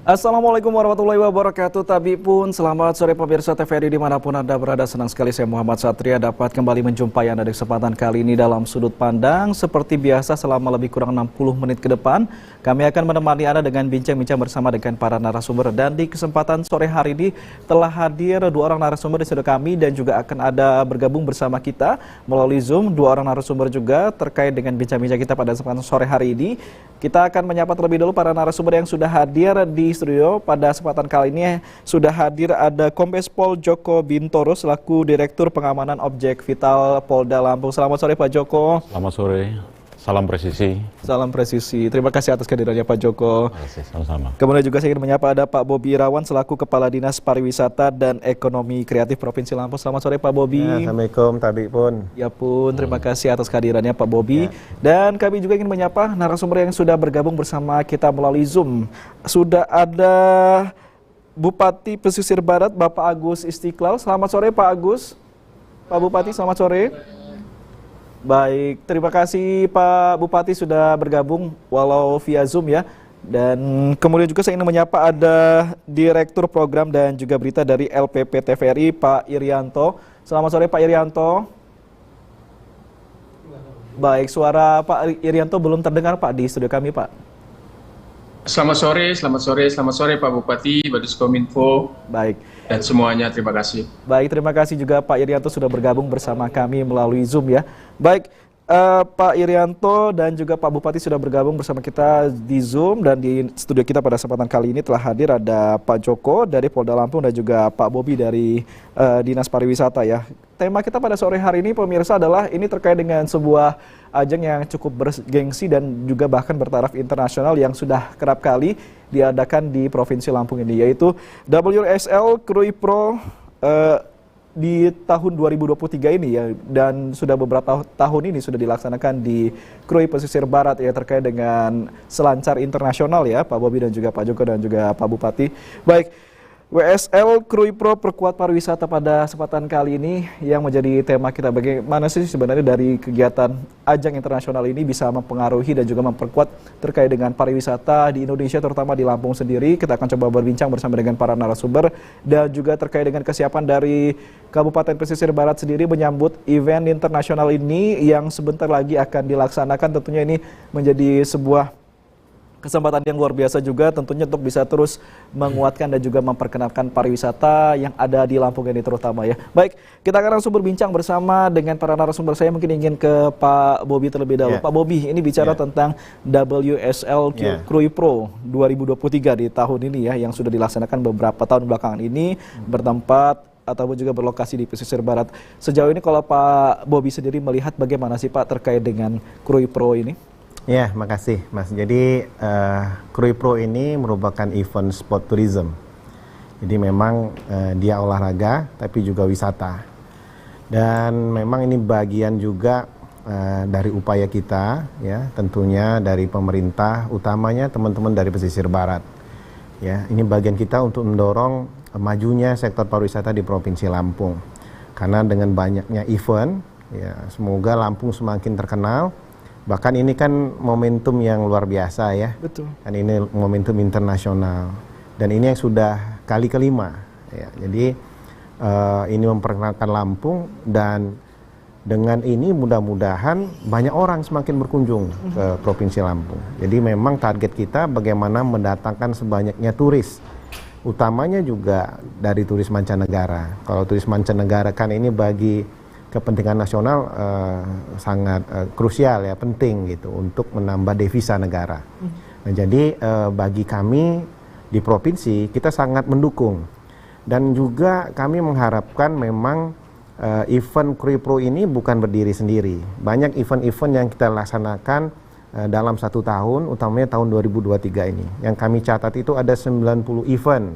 Assalamualaikum warahmatullahi wabarakatuh. Tapi pun selamat sore pemirsa TVRI dimanapun Anda berada. Senang sekali saya Muhammad Satria dapat kembali menjumpai Anda di kesempatan kali ini dalam Sudut Pandang. Seperti biasa selama lebih kurang 60 menit ke depan kami akan menemani Anda dengan bincang-bincang bersama dengan para narasumber. Dan di kesempatan sore hari ini telah hadir dua orang narasumber di studio kami dan juga akan ada bergabung bersama kita melalui Zoom dua orang narasumber juga terkait dengan bincang-bincang kita pada kesempatan sore hari ini. Kita akan menyapa terlebih dahulu para narasumber yang sudah hadir di studio. Pada kesempatan kali ini sudah hadir ada Kombes Pol Joko Bintoro selaku Direktur Pengamanan Objek Vital Polda Lampung. Selamat sore Pak Joko. Selamat sore. Salam presisi. Salam presisi. Terima kasih atas kehadirannya Pak Joko. Terima kasih, sama-sama. Kemudian juga saya ingin menyapa ada Pak Bobi Irawan selaku Kepala Dinas Pariwisata dan Ekonomi Kreatif Provinsi Lampung. Selamat sore Pak Bobi. Ya, Assalamualaikum tadi pun. Ya pun, terima kasih atas kehadirannya Pak Bobi. Dan kami juga ingin menyapa narasumber yang sudah bergabung bersama kita melalui Zoom. Sudah ada Bupati Pesisir Barat Bapak Agus Istiqlal. Selamat sore Pak Agus. Pak Bupati, selamat sore. Baik, terima kasih Pak Bupati sudah bergabung walau via Zoom ya. Dan kemudian juga saya ingin menyapa ada Direktur Program dan juga Berita dari LPP TVRI Pak Irianto. Selamat sore Pak Irianto. Baik, suara Pak Irianto belum terdengar Pak di studio kami Pak. Selamat sore Pak Bupati, Badiskominfo, Baik. dan semuanya, terima kasih. Baik, terima kasih juga Pak Irianto sudah bergabung bersama kami melalui Zoom ya. Baik, Pak Irianto dan juga Pak Bupati sudah bergabung bersama kita di Zoom dan di studio kita pada kesempatan kali ini telah hadir ada Pak Joko dari Polda Lampung dan juga Pak Bobi dari Dinas Pariwisata ya. Tema kita pada sore hari ini pemirsa adalah ini terkait dengan sebuah ajang yang cukup bergengsi dan juga bahkan bertaraf internasional yang sudah kerap kali diadakan di Provinsi Lampung ini, yaitu WSL Krui Pro di tahun 2023 ini ya, dan sudah beberapa tahun ini sudah dilaksanakan di Krui Pesisir Barat ya, terkait dengan selancar internasional ya Pak Bobi dan juga Pak Joko dan juga Pak Bupati. Baik, WSL Krui Pro perkuat pariwisata pada kesempatan kali ini yang menjadi tema kita. Bagaimana sih sebenarnya dari kegiatan ajang internasional ini bisa mempengaruhi dan juga memperkuat terkait dengan pariwisata di Indonesia terutama di Lampung sendiri. Kita akan coba berbincang bersama dengan para narasumber dan juga terkait dengan kesiapan dari Kabupaten Pesisir Barat sendiri menyambut event internasional ini yang sebentar lagi akan dilaksanakan. Tentunya ini menjadi sebuah kesempatan yang luar biasa juga tentunya untuk bisa terus menguatkan dan juga memperkenalkan pariwisata yang ada di Lampung ini terutama ya. Baik, kita akan langsung berbincang bersama dengan para narasumber. Saya mungkin ingin ke Pak Bobi terlebih dahulu. Pak Bobi, ini bicara tentang WSL Krui Pro 2023 di tahun ini ya, yang sudah dilaksanakan beberapa tahun belakangan ini bertempat ataupun juga berlokasi di Pesisir Barat. Sejauh ini kalau Pak Bobi sendiri melihat bagaimana sih Pak terkait dengan Krui Pro ini? Ya, makasih Mas. Jadi Krui Pro ini merupakan event sport tourism. Jadi memang dia olahraga tapi juga wisata. Dan memang ini bagian juga dari upaya kita ya, tentunya dari pemerintah, utamanya teman-teman dari Pesisir Barat. Ya, ini bagian kita untuk mendorong majunya sektor pariwisata di Provinsi Lampung. Karena dengan banyaknya event, ya semoga Lampung semakin terkenal. Bahkan ini kan momentum yang luar biasa ya. Betul. Dan ini momentum internasional. Dan ini yang sudah kali kelima. Ya. Jadi ini memperkenalkan Lampung dan dengan ini mudah-mudahan banyak orang semakin berkunjung ke Provinsi Lampung. Jadi memang target kita bagaimana mendatangkan sebanyaknya turis. Utamanya juga dari turis mancanegara. Kalau turis mancanegara kan ini bagi kepentingan nasional sangat krusial ya, penting gitu untuk menambah devisa negara. Nah, jadi bagi kami di provinsi kita sangat mendukung dan juga kami mengharapkan memang event Krui Pro ini bukan berdiri sendiri. Banyak event-event yang kita laksanakan dalam satu tahun, utamanya tahun 2023 ini. Yang kami catat itu ada 90 event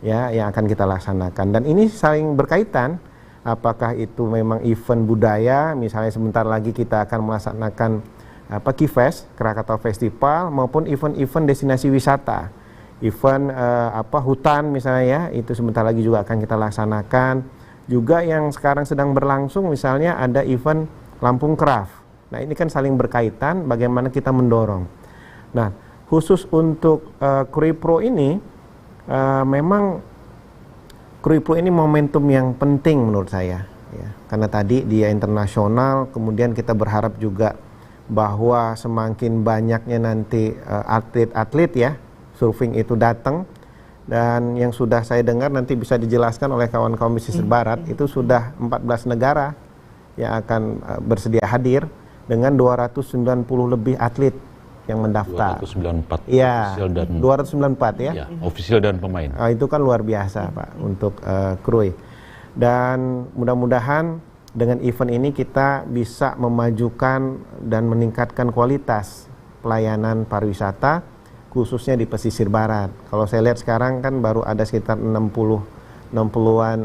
ya yang akan kita laksanakan dan ini saling berkaitan. Apakah itu memang event budaya, misalnya sebentar lagi kita akan melaksanakan KIFES, Krakatau Festival, maupun event-event destinasi wisata, event hutan misalnya ya, itu sebentar lagi juga akan kita laksanakan. Juga yang sekarang sedang berlangsung misalnya ada event Lampung Craft. Nah ini kan saling berkaitan, bagaimana kita mendorong. Nah khusus untuk Krui Pro ini, memang Krui Pro ini momentum yang penting menurut saya, ya. Karena tadi dia internasional, kemudian kita berharap juga bahwa semakin banyaknya nanti atlet-atlet ya surfing itu datang, dan yang sudah saya dengar nanti bisa dijelaskan oleh kawan-kawan pesisir barat, itu sudah 14 negara yang akan bersedia hadir dengan 290 lebih atlet yang mendaftar. 294 Iya, ofisial dan 294 ya. ya, ofisial dan pemain. Itu kan luar biasa Pak untuk Krui. Dan mudah-mudahan dengan event ini kita bisa memajukan dan meningkatkan kualitas pelayanan pariwisata khususnya di pesisir barat. Kalau saya lihat sekarang kan baru ada sekitar 60-an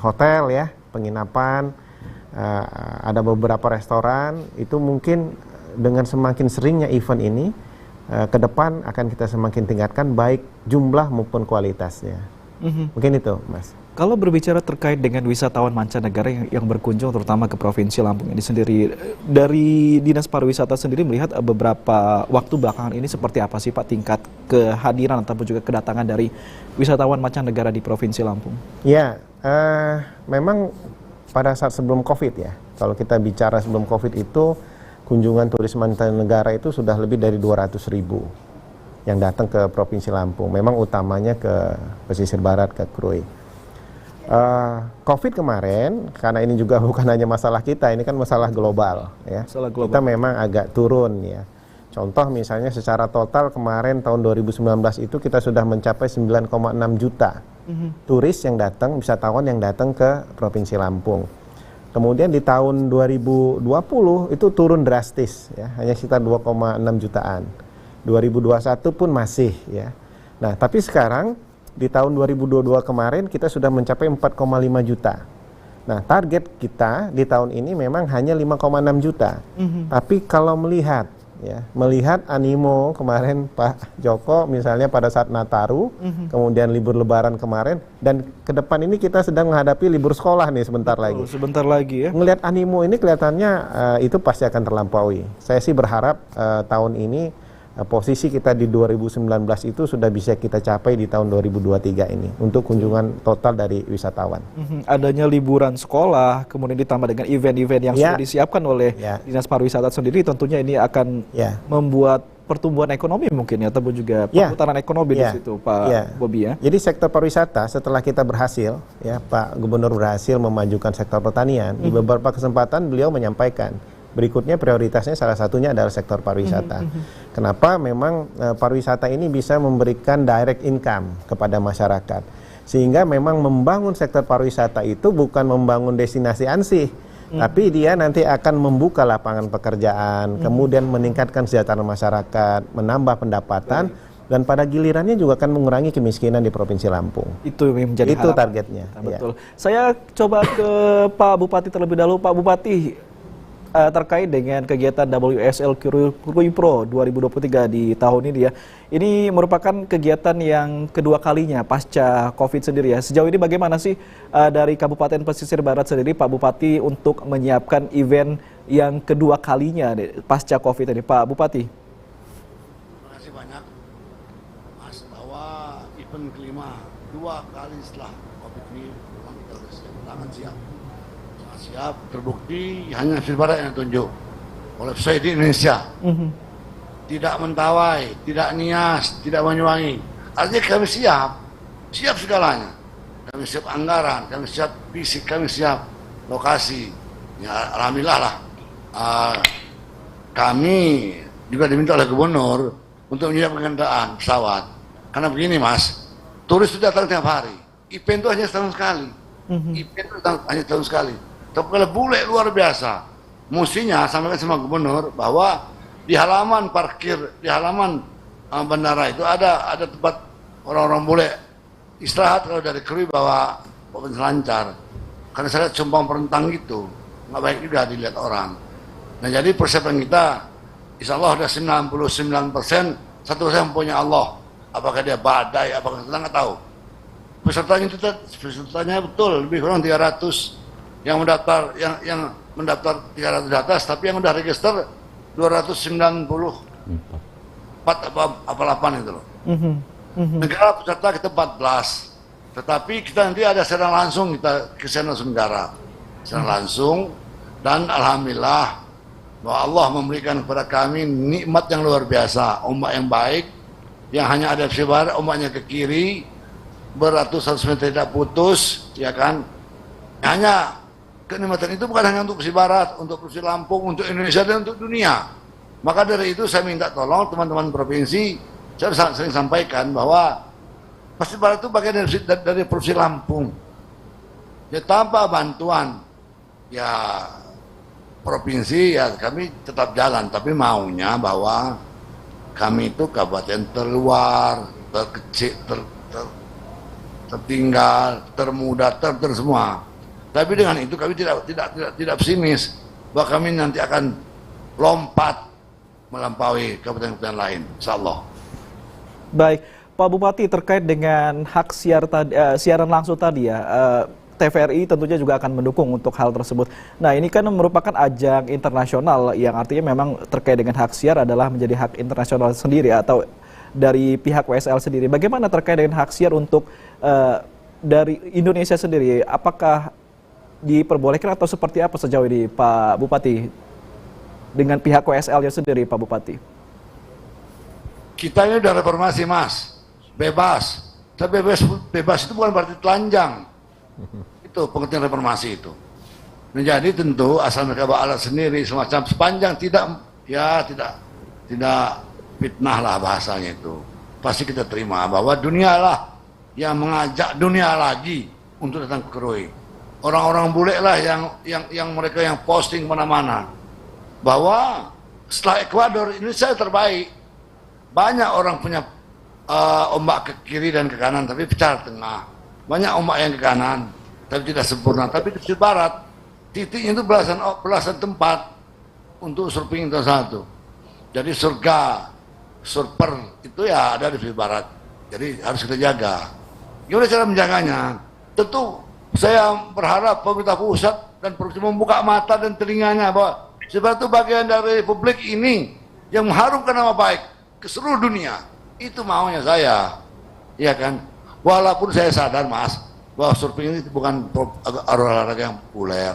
hotel ya, penginapan, ada beberapa restoran. Itu mungkin dengan semakin seringnya event ini ke depan akan kita semakin tingkatkan baik jumlah maupun kualitasnya. Mungkin itu, Mas. Kalau berbicara terkait dengan wisatawan mancanegara yang berkunjung terutama ke Provinsi Lampung ini sendiri, dari Dinas Pariwisata sendiri melihat beberapa waktu belakangan ini seperti apa sih Pak tingkat kehadiran ataupun juga kedatangan dari wisatawan mancanegara di Provinsi Lampung? Ya, memang pada saat sebelum COVID ya, kalau kita bicara sebelum COVID itu kunjungan turis mancanegara itu sudah lebih dari 200.000 yang datang ke Provinsi Lampung. Memang utamanya ke pesisir barat, ke Krui. COVID kemarin, karena ini juga bukan hanya masalah kita, ini kan masalah global ya. Masalah global. Kita memang agak turun ya. Contoh misalnya secara total kemarin tahun 2019 itu kita sudah mencapai 9,6 juta turis yang datang, wisatawan yang datang ke Provinsi Lampung. Kemudian di tahun 2020 itu turun drastis ya, hanya sekitar 2,6 jutaan. 2021 pun masih ya. Nah, tapi sekarang di tahun 2022 kemarin kita sudah mencapai 4,5 juta. Nah, target kita di tahun ini memang hanya 5,6 juta. Tapi kalau melihat animo kemarin Pak Joko misalnya pada saat Nataru, kemudian libur Lebaran kemarin, dan ke depan ini kita sedang menghadapi libur sekolah nih sebentar lagi. Sebentar lagi ya. Ngelihat animo ini kelihatannya itu pasti akan terlampaui. Saya sih berharap tahun ini posisi kita di 2019 itu sudah bisa kita capai di tahun 2023 ini untuk kunjungan total dari wisatawan. Adanya liburan sekolah, kemudian ditambah dengan event-event yang sudah disiapkan oleh Dinas Pariwisata sendiri, tentunya ini akan membuat pertumbuhan ekonomi mungkin ya, ataupun juga perputaran ekonomi di situ, Pak Bobi ya. Jadi sektor pariwisata setelah kita berhasil, ya Pak Gubernur berhasil memajukan sektor pertanian, di beberapa kesempatan beliau menyampaikan berikutnya prioritasnya salah satunya adalah sektor pariwisata. Kenapa? Memang pariwisata ini bisa memberikan direct income kepada masyarakat. Sehingga memang membangun sektor pariwisata itu bukan membangun destinasi ansih, tapi dia nanti akan membuka lapangan pekerjaan, kemudian meningkatkan kesejahteraan masyarakat, menambah pendapatan, dan pada gilirannya juga akan mengurangi kemiskinan di Provinsi Lampung. Itu yang menjadi harapan. Targetnya. Betul. Saya coba ke Pak Bupati terlebih dahulu. Pak Bupati, terkait dengan kegiatan WSL Krui Pro 2023 di tahun ini ya. Ini merupakan kegiatan yang kedua kalinya pasca COVID sendiri ya. Sejauh ini bagaimana sih dari Kabupaten Pesisir Barat sendiri Pak Bupati untuk menyiapkan event yang kedua kalinya pasca COVID ini, Pak Bupati? Terima kasih banyak Mas, bahwa event kelima 2 kali setelah COVID ini memang kita sudah siap, terbukti hanya pesisir barat yang ditunjuk oleh saya di Indonesia. Tidak Mentawai, tidak Nias, tidak Banyuwangi. Artinya kami siap segalanya. Kami siap anggaran, kami siap fisik, kami siap lokasi. Ya alhamdulillah lah. Kami juga diminta oleh gubernur untuk menyiapkan kendaraan pesawat. Karena begini Mas, turis itu datang tiap hari. Event itu hanya setahun sekali. Event itu hanya setahun sekali. Tapi kalau bule luar biasa, mestinya sampaikan sama gubernur bahwa di halaman parkir, di halaman bandara itu ada tempat orang-orang bule istirahat kalau dari Krui bawa selancar. Karena saya lihat sumpang perentang gitu, nggak baik juga dilihat orang. Nah jadi persiapan kita, insya Allah sudah 99%, 1% punya Allah. Apakah dia badai, apakah kita nggak tahu. Pesertanya betul, lebih kurang 300. Yang mendaftar 300 di atas, tapi yang udah register 294. apa 8 itu loh. Negara peserta kita 14. Tetapi kita nanti ada secara langsung, kita ke sana negara secara langsung, dan alhamdulillah bahwa Allah memberikan kepada kami nikmat yang luar biasa, ombak yang baik, yang hanya ada di barat, ombaknya ke kiri, beratus-ratus meter tidak putus, ya kan? Hanya kenikmatan itu bukan hanya untuk Persib Barat, untuk Persib Lampung, untuk Indonesia dan untuk dunia. Maka dari itu saya minta tolong teman-teman provinsi, saya sering sampaikan bahwa Persib Barat itu bagian dari Persib Lampung. Ya tanpa bantuan ya provinsi ya kami tetap jalan, tapi maunya bahwa kami itu kabupaten terluar, terkecil, tertinggal, termuda, semua. Tapi dengan itu kami tidak pesimis bahwa kami nanti akan lompat melampaui kabupaten-kabupaten lain, insyaallah. Baik, Pak Bupati, terkait dengan hak siaran langsung tadi ya, TVRI tentunya juga akan mendukung untuk hal tersebut. Nah, ini kan merupakan ajang internasional yang artinya memang terkait dengan hak siar adalah menjadi hak internasional sendiri atau dari pihak WSL sendiri. Bagaimana terkait dengan hak siar untuk dari Indonesia sendiri? Apakah diperbolehkan atau seperti apa sejauh ini, Pak Bupati, dengan pihak WSL-nya sendiri, Pak Bupati? Kita ini udah reformasi, Mas. Bebas. Tapi bebas itu bukan berarti telanjang. Itu pengertian reformasi itu. Nah, jadi tentu asal mereka bawa alat sendiri semacam sepanjang tidak fitnah lah bahasanya itu. Pasti kita terima bahwa dunia lah yang mengajak dunia lagi untuk datang ke Krui. Orang-orang bule lah yang mereka yang posting mana-mana bahwa setelah Ekuador Indonesia terbaik. Banyak orang punya ombak ke kiri dan ke kanan, tapi pecah tengah. Banyak ombak yang ke kanan, tapi tidak sempurna. Tapi di sisi barat, titiknya itu belasan tempat untuk surfing itu satu. Jadi surfer itu ya ada di sisi barat. Jadi harus kita jaga. Gimana cara menjaganya? Tentu saya berharap pemerintah pusat dan provinsi membuka mata dan telinganya bahwa Persib itu bagian dari republik ini yang mengharumkan nama baik ke seluruh dunia. Itu maunya saya, ya kan? Walaupun saya sadar, Mas, bahwa surfing ini bukan olahraga yang populer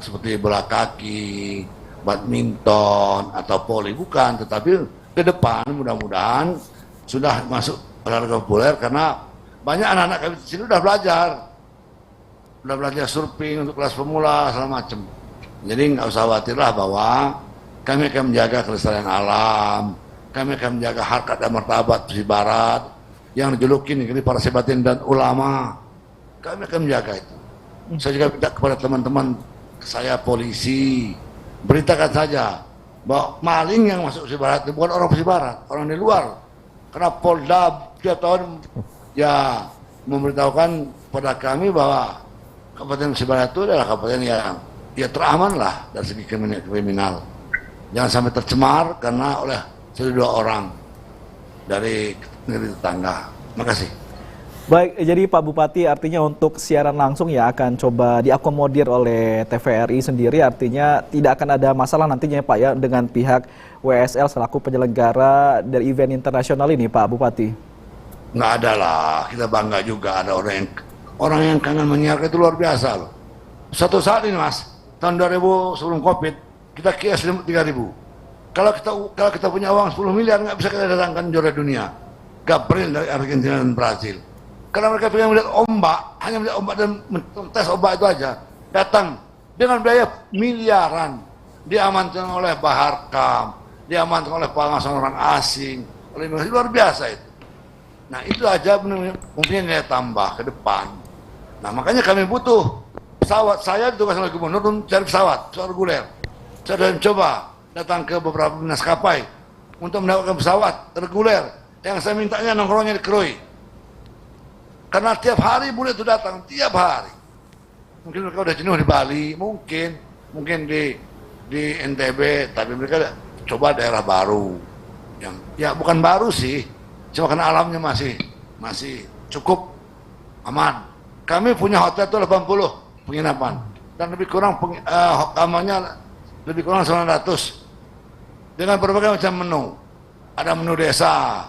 seperti bola kaki, badminton atau voli, bukan. Tetapi ke depan mudah-mudahan sudah masuk olahraga populer karena banyak anak-anak kami di sini udah belajar surfing untuk kelas pemula segala macam. Jadi nggak usah khawatirlah bahwa kami akan menjaga kelestarian alam. Kami akan menjaga harkat dan martabat Persib Barat yang dijuluki ini para sebatin dan ulama. Kami akan menjaga itu. Saya juga minta kepada teman-teman saya polisi, beritakan saja bahwa maling yang masuk Persib Barat itu bukan orang Persib Barat, orang di luar. Karena Polda tiap tahun ya memberitahukan pada kami bahwa Kabupaten Persib Barat itu adalah kabupaten yang ya teraman lah dari segi kriminal. Jangan sampai tercemar karena oleh dua orang dari negeri tetangga. Makasih. Baik, jadi Pak Bupati artinya untuk siaran langsung ya akan coba diakomodir oleh TVRI sendiri, artinya tidak akan ada masalah nantinya Pak ya dengan pihak WSL selaku penyelenggara dari event internasional ini, Pak Bupati. Nggak ada lah, kita bangga juga ada orang yang kangen menyiarkan, itu luar biasa loh. Satu saat ini, Mas, tahun 2000 sebelum Covid kita kias 3.000. Kalau kita punya uang 10 miliar nggak bisa kita datangkan juara dunia Gabriel dari Argentina dan Brazil. Karena mereka pengen melihat ombak, hanya melihat ombak dan tes ombak itu aja, datang dengan biaya miliaran, diamankan oleh Baharkam, diamankan oleh pengawasan orang asing, oleh luar biasa itu. Nah itu aja mungkin nilai tambah ke depan. Nah makanya kami butuh pesawat. Saya ditugas oleh gubernur untuk cari pesawat reguler. Saya sudah coba datang ke beberapa maskapai untuk mendapatkan pesawat reguler yang saya mintanya nongkrongnya di Krui. Karena tiap hari bule itu datang, tiap hari. Mungkin mereka udah jenuh di Bali, mungkin di NTB, tapi mereka coba daerah baru. Yang ya bukan baru sih, cuma karena alamnya masih cukup aman. Kami punya hotel itu 80 penginapan dan lebih kurang kamarnya lebih kurang 900 dengan berbagai macam menu. ada menu desa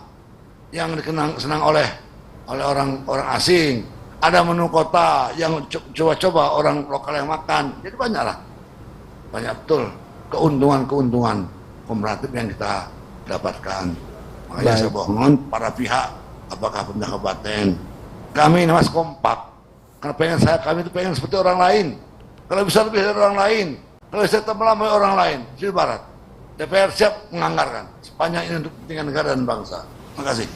yang senang oleh orang asing, ada menu kota yang coba-coba orang lokal yang makan. Jadi banyak betul keuntungan komparatif yang kita dapatkan. Makanya saya mohon para pihak, apakah pemerintah kabupaten, kami ini Mas kompak. Karena kami itu pengen seperti orang lain. Kalau bisa lebih dari orang lain, kalau bisa tetap melampaui orang lain, di Barat. DPR siap menganggarkan sepanjang ini untuk kepentingan negara dan bangsa. Terima kasih.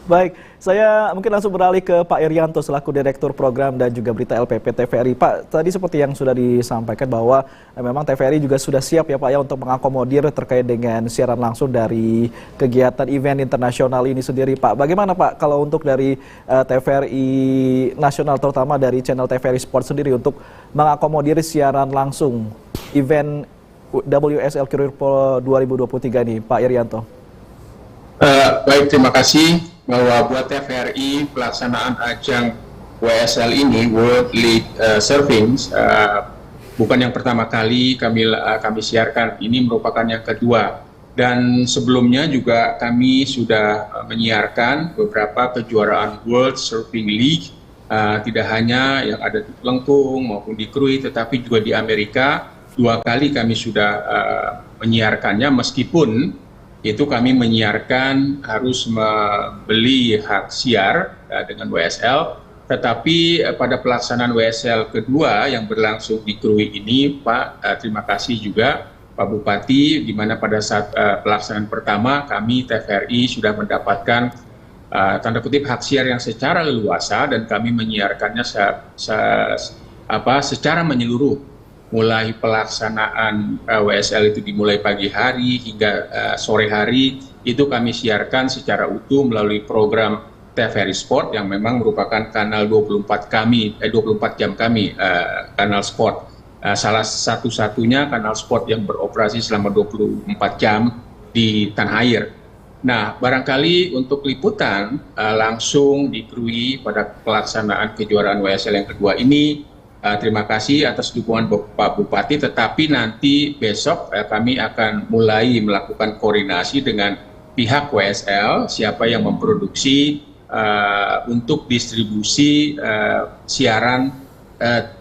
Baik, saya mungkin langsung beralih ke Pak Irianto selaku Direktur Program dan juga Berita LPP TVRI. Pak, tadi seperti yang sudah disampaikan bahwa memang TVRI juga sudah siap ya Pak ya untuk mengakomodir terkait dengan siaran langsung dari kegiatan event internasional ini sendiri Pak. Bagaimana Pak kalau untuk dari TVRI nasional terutama dari channel TVRI Sport sendiri untuk mengakomodir siaran langsung event WSL Career Pro 2023 ini Pak Irianto? Baik, terima kasih. Bahwa buat TVRI pelaksanaan ajang WSL ini, World League Surfing, bukan yang pertama kali kami siarkan. Ini merupakan yang kedua. Dan sebelumnya juga kami sudah menyiarkan beberapa kejuaraan World Surfing League, tidak hanya yang ada di Lengkung maupun di Krui, tetapi juga di Amerika. 2 kali kami sudah menyiarkannya, meskipun itu kami menyiarkan harus membeli hak siar dengan WSL, tetapi pada pelaksanaan WSL kedua yang berlangsung di Krui ini, Pak, terima kasih juga Pak Bupati, di mana pada saat pelaksanaan pertama kami TVRI sudah mendapatkan tanda kutip hak siar yang secara leluasa dan kami menyiarkannya secara menyeluruh. Mulai pelaksanaan WSL itu dimulai pagi hari hingga sore hari, itu kami siarkan secara utuh melalui program TVRI Sport yang memang merupakan kanal 24 jam kami, kanal sport. Salah satu-satunya kanal sport yang beroperasi selama 24 jam di tanah air. Nah, barangkali untuk liputan langsung di Krui pada pelaksanaan kejuaraan WSL yang kedua ini, terima kasih atas dukungan Pak Bupati, tetapi nanti besok kami akan mulai melakukan koordinasi dengan pihak WSL, siapa yang memproduksi untuk distribusi siaran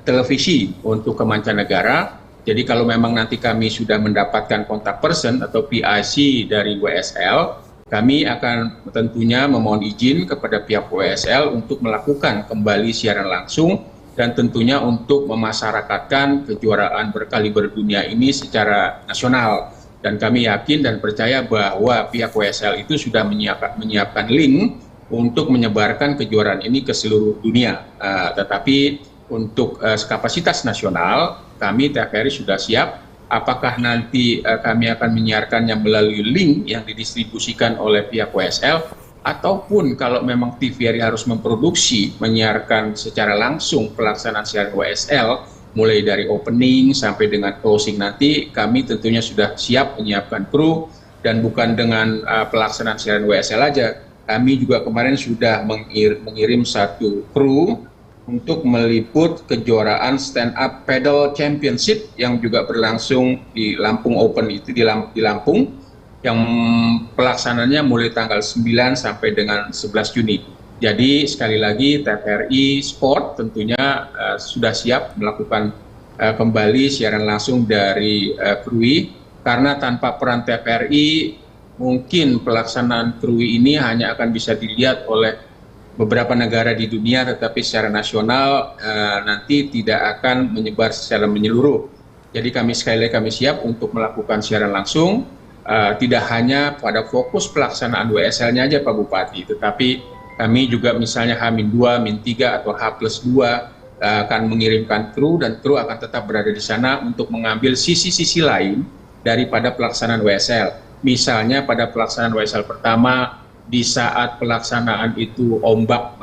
televisi untuk ke mancanegara. Jadi kalau memang nanti kami sudah mendapatkan kontak person atau PIC dari WSL, kami akan tentunya memohon izin kepada pihak WSL untuk melakukan kembali siaran langsung dan tentunya untuk memasyarakatkan kejuaraan berkaliber dunia ini secara nasional. Dan kami yakin dan percaya bahwa pihak WSL itu sudah menyiapkan link untuk menyebarkan kejuaraan ini ke seluruh dunia. Tetapi untuk kapasitas nasional, kami TVRI sudah siap. Apakah nanti kami akan menyiarkannya melalui link yang didistribusikan oleh pihak WSL, ataupun kalau memang TVRI harus memproduksi, menyiarkan secara langsung pelaksanaan siaran WSL, mulai dari opening sampai dengan closing nanti, kami tentunya sudah siap menyiapkan kru, dan bukan dengan pelaksanaan siaran WSL aja, kami juga kemarin sudah mengirim 1 kru untuk meliput kejuaraan stand up paddle championship yang juga berlangsung di Lampung Open itu di Lampung, yang pelaksananya mulai tanggal 9 sampai dengan 11 Juni. Jadi sekali lagi TVRI Sport tentunya sudah siap melakukan kembali siaran langsung dari Krui, karena tanpa peran TVRI mungkin pelaksanaan Krui ini hanya akan bisa dilihat oleh beberapa negara di dunia, tetapi secara nasional nanti tidak akan menyebar secara menyeluruh. Jadi sekali lagi kami siap untuk melakukan siaran langsung. Tidak hanya pada fokus pelaksanaan WSL-nya aja Pak Bupati, tetapi kami juga misalnya H-2, H-3 atau H+2 akan mengirimkan kru, dan kru akan tetap berada di sana untuk mengambil sisi-sisi lain daripada pelaksanaan WSL. Misalnya pada pelaksanaan WSL pertama, di saat pelaksanaan itu ombak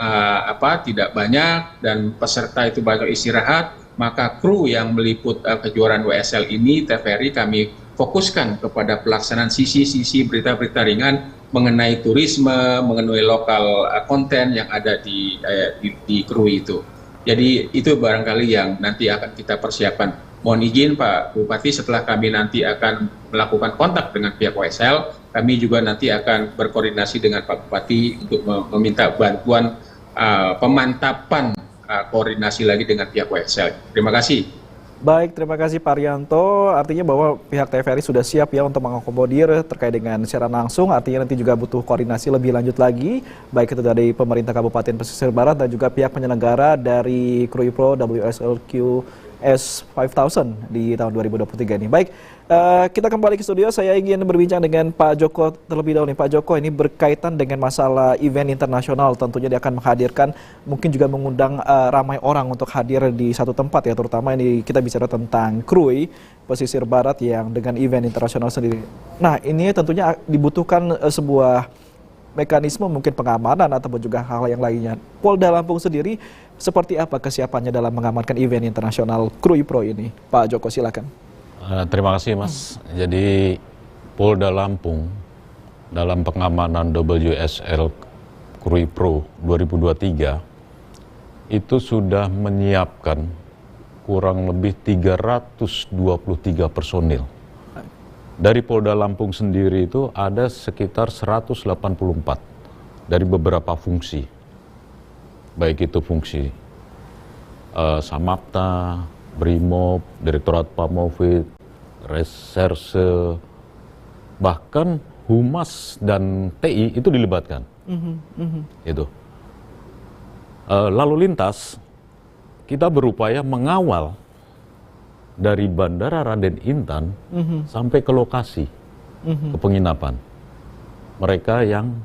tidak banyak dan peserta itu banyak istirahat, maka kru yang meliput kejuaraan WSL ini TVRI kami fokuskan kepada pelaksanaan sisi-sisi berita-berita ringan mengenai turisme, mengenai lokal konten yang ada di kru itu. Jadi itu barangkali yang nanti akan kita persiapkan. Mohon izin Pak Bupati, setelah kami nanti akan melakukan kontak dengan pihak OSL, kami juga nanti akan berkoordinasi dengan Pak Bupati untuk meminta bantuan pemantapan koordinasi lagi dengan pihak OSL. Terima kasih. Baik, terima kasih Pak Rianto. Artinya bahwa pihak TVRI sudah siap ya untuk mengakomodir terkait dengan siaran langsung. Artinya nanti juga butuh koordinasi lebih lanjut lagi, baik itu dari pemerintah Kabupaten Pesisir Barat dan juga pihak penyelenggara dari Krui Pro WSLQ S5000 di tahun 2023 ini. Baik, kita kembali ke studio. Saya ingin berbincang dengan Pak Joko terlebih dahulu nih. Pak Joko, ini berkaitan dengan masalah event internasional. Tentunya dia akan menghadirkan, mungkin juga mengundang ramai orang untuk hadir di satu tempat ya. Terutama ini kita bicara tentang Krui Pesisir Barat yang dengan event internasional sendiri. Nah, ini tentunya dibutuhkan sebuah mekanisme mungkin pengamanan ataupun juga hal yang lainnya. Polda Lampung sendiri seperti apa kesiapannya dalam mengamankan event internasional Krui Pro ini? Pak Joko, silakan. Terima kasih Mas. Jadi Polda Lampung dalam pengamanan WSL Krui Pro 2023 itu sudah menyiapkan kurang lebih 323 personil. Dari Polda Lampung sendiri itu ada sekitar 184 dari beberapa fungsi. Baik itu fungsi Samapta, Brimob, Direktorat Pamovit, Reserse, bahkan Humas dan TI itu dilibatkan. Itu. Lalu lintas, kita berupaya mengawal dari Bandara Raden Intan sampai ke lokasi, ke penginapan. Mereka yang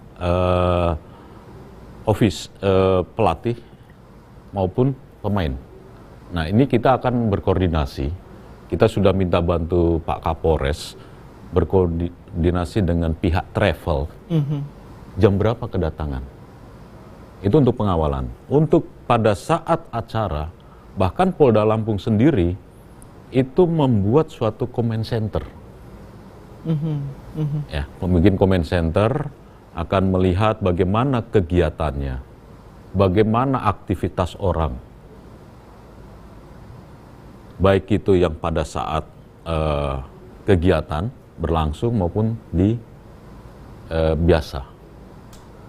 pelatih maupun pemain. Nah, ini kita akan berkoordinasi. Kita sudah minta bantu Pak Kapolres berkoordinasi dengan pihak travel. Jam berapa kedatangan? Itu untuk pengawalan. Untuk pada saat acara, bahkan Polda Lampung sendiri itu membuat suatu comment center. Ya, membuat comment center, akan melihat bagaimana kegiatannya, bagaimana aktivitas orang, baik itu yang pada saat kegiatan berlangsung maupun di biasa.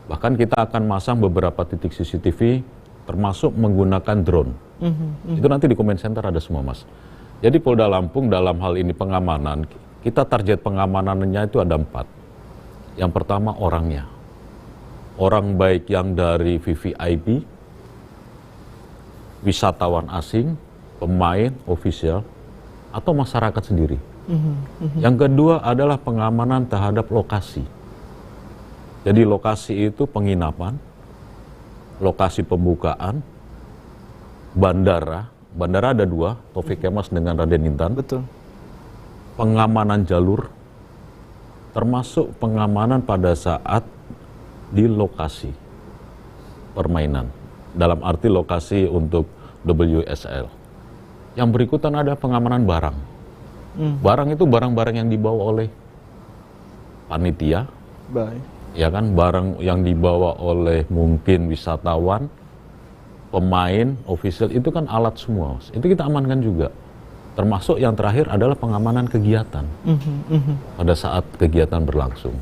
Bahkan kita akan masang beberapa titik CCTV, termasuk menggunakan drone. Itu nanti di comment center ada semua, Mas. Jadi Polda Lampung dalam hal ini pengamanan, kita target pengamanannya itu ada 4. Yang pertama orangnya. Orang baik yang dari VVIP, wisatawan asing, pemain, official, atau masyarakat sendiri. Yang kedua adalah pengamanan terhadap lokasi. Jadi lokasi itu penginapan, lokasi pembukaan, bandara. Bandara ada 2, Taufik Kemas dengan Raden Intan. Betul. Pengamanan jalur, termasuk pengamanan pada saat di lokasi permainan. Dalam arti lokasi untuk WSL. Yang berikutan ada pengamanan barang. Barang itu barang-barang yang dibawa oleh panitia. Baik. Ya kan, barang yang dibawa oleh mungkin wisatawan, pemain, official, itu kan alat semua. Itu kita amankan juga. Termasuk yang terakhir adalah pengamanan kegiatan. Pada saat kegiatan berlangsung.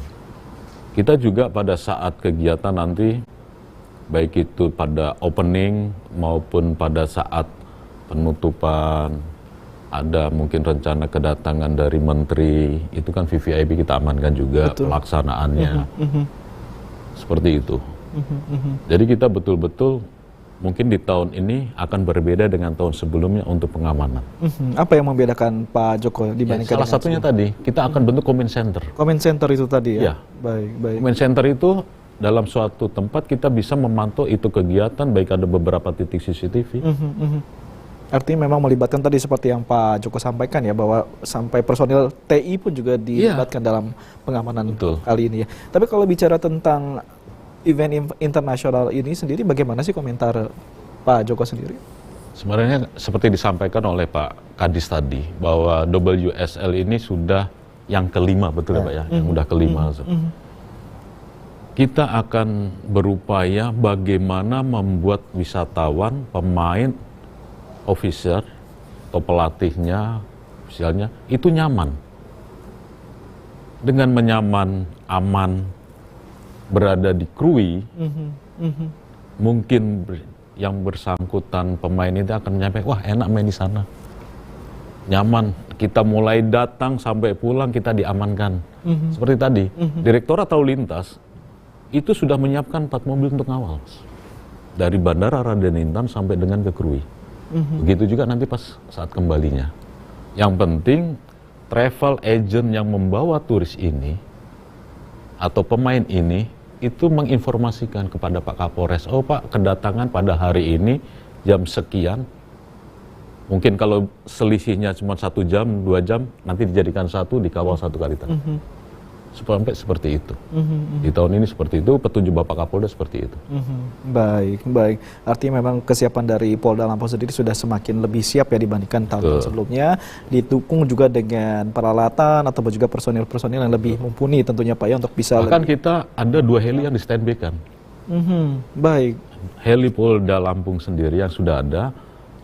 Kita juga pada saat kegiatan nanti, baik itu pada opening maupun pada saat penutupan, ada mungkin rencana kedatangan dari menteri, itu kan VVIP kita amankan juga. Betul. Pelaksanaannya. Seperti itu. Jadi kita betul-betul mungkin di tahun ini akan berbeda dengan tahun sebelumnya untuk pengamanan. Apa yang membedakan Pak Joko dibandingkan salah satunya tadi, kita akan bentuk comment center. Comment center itu tadi ya? Ya. Baik. Comment center itu dalam suatu tempat kita bisa memantau itu kegiatan, baik ada beberapa titik CCTV. Artinya memang melibatkan tadi seperti yang Pak Joko sampaikan ya, bahwa sampai personil TI pun juga dilibatkan dalam pengamanan kali ini ya. Tapi kalau bicara tentang event internasional ini sendiri, bagaimana sih komentar Pak Joko sendiri? Sebenarnya seperti disampaikan oleh Pak Kadis tadi, bahwa WSL ini sudah yang kelima, betul ya Pak ya? Yang udah kelima. Kita akan berupaya bagaimana membuat wisatawan, pemain, officer, atau pelatihnya, ofisialnya itu nyaman. Dengan menyaman, aman, berada di Krui, mungkin yang bersangkutan pemain itu akan menyampaikan, wah enak main di sana, nyaman. Kita mulai datang sampai pulang kita diamankan. Seperti tadi, Direktorat Lalu Lintas itu sudah menyiapkan 4 mobil untuk ngawal dari Bandara Raden Intan sampai dengan ke Krui. Begitu juga nanti pas saat kembalinya. Yang penting travel agent yang membawa turis ini atau pemain ini itu menginformasikan kepada Pak Kapolres, oh Pak, kedatangan pada hari ini jam sekian. Mungkin kalau selisihnya cuma 1 jam, 2 jam, nanti dijadikan 1, dikawal 1 kali tadi. Sampai seperti itu. Di tahun ini seperti itu, petunjuk Bapak Kapolda seperti itu. Baik, baik. Artinya memang kesiapan dari Polda Lampung sendiri sudah semakin lebih siap ya dibandingkan tahun sebelumnya. Didukung juga dengan peralatan atau juga personil-personil yang lebih mumpuni tentunya Pak ya untuk bisa. Bahkan kita ada 2 heli yang di standby kan. Baik. Heli Polda Lampung sendiri yang sudah ada,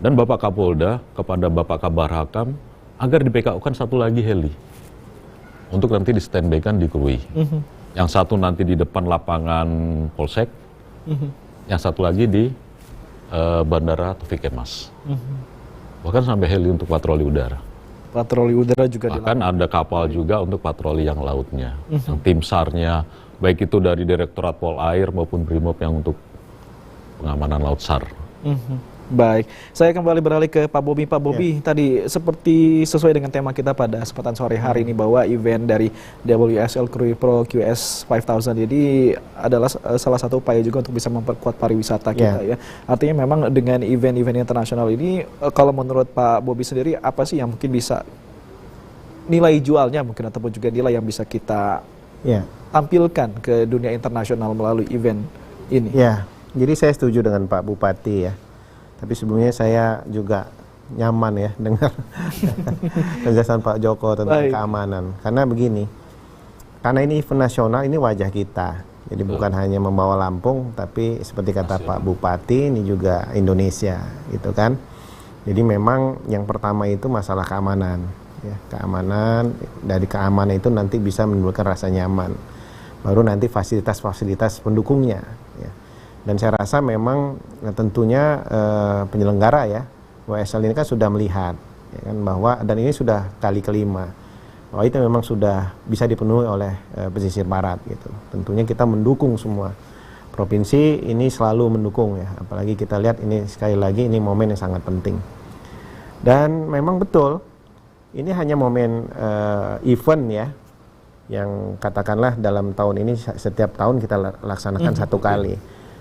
dan Bapak Kapolda kepada Bapak Kabar Hakam agar di PKU-kan 1 lagi heli untuk nanti di standby-kan di Krui. Yang 1 nanti di depan lapangan Polsek, yang 1 lagi di Bandara Taufik Kemas. Bahkan sampai heli untuk patroli udara. Patroli udara juga bahkan ada kapal juga untuk patroli yang lautnya. Yang tim SAR-nya, baik itu dari Direktorat Polair maupun Brimob yang untuk pengamanan laut SAR. Baik, saya kembali beralih ke Pak Bobi. Pak Bobi, tadi seperti sesuai dengan tema kita pada kesempatan sore hari ini bahwa event dari WSL Krui Pro QS 5000 ini adalah salah satu upaya juga untuk bisa memperkuat pariwisata kita ya. Artinya memang dengan event-event internasional ini, kalau menurut Pak Bobi sendiri, apa sih yang mungkin bisa nilai jualnya mungkin ataupun juga nilai yang bisa kita tampilkan ke dunia internasional melalui event ini? Ya, jadi saya setuju dengan Pak Bupati ya. Tapi sebelumnya saya juga nyaman ya dengar penjelasan Pak Joko tentang keamanan. Karena begini, karena ini event nasional, ini wajah kita. Jadi bukan hanya membawa Lampung, tapi seperti kata Pak Bupati, ini juga Indonesia, gitu kan. Jadi memang yang pertama itu masalah keamanan. Ya, keamanan, dari keamanan itu nanti bisa menimbulkan rasa nyaman. Baru nanti fasilitas-fasilitas pendukungnya. Ya. Dan saya rasa memang tentunya penyelenggara ya WSL ini kan sudah melihat ya kan, bahwa dan ini sudah kali kelima bahwa itu memang sudah bisa dipenuhi oleh pesisir barat gitu. Tentunya kita mendukung semua provinsi ini selalu mendukung ya, apalagi kita lihat ini sekali lagi ini momen yang sangat penting. Dan memang betul ini hanya momen event ya yang katakanlah dalam tahun ini setiap tahun kita laksanakan 1 kali.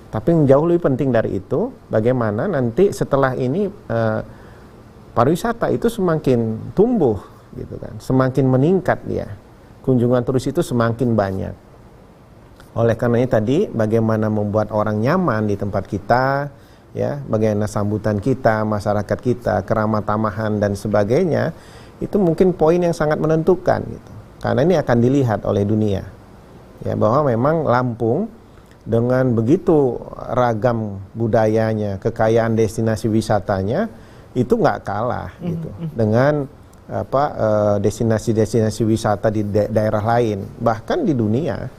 Tapi yang jauh lebih penting dari itu, bagaimana nanti setelah ini pariwisata itu semakin tumbuh, gitu kan, semakin meningkat dia, kunjungan turis itu semakin banyak. Oleh karenanya tadi, bagaimana membuat orang nyaman di tempat kita, ya, bagaimana sambutan kita, masyarakat kita, keramah tamahan dan sebagainya, itu mungkin poin yang sangat menentukan, gitu. Karena ini akan dilihat oleh dunia, ya, bahwa memang Lampung dengan begitu ragam budayanya, kekayaan destinasi wisatanya itu nggak kalah gitu dengan destinasi-destinasi wisata di daerah lain. Bahkan di dunia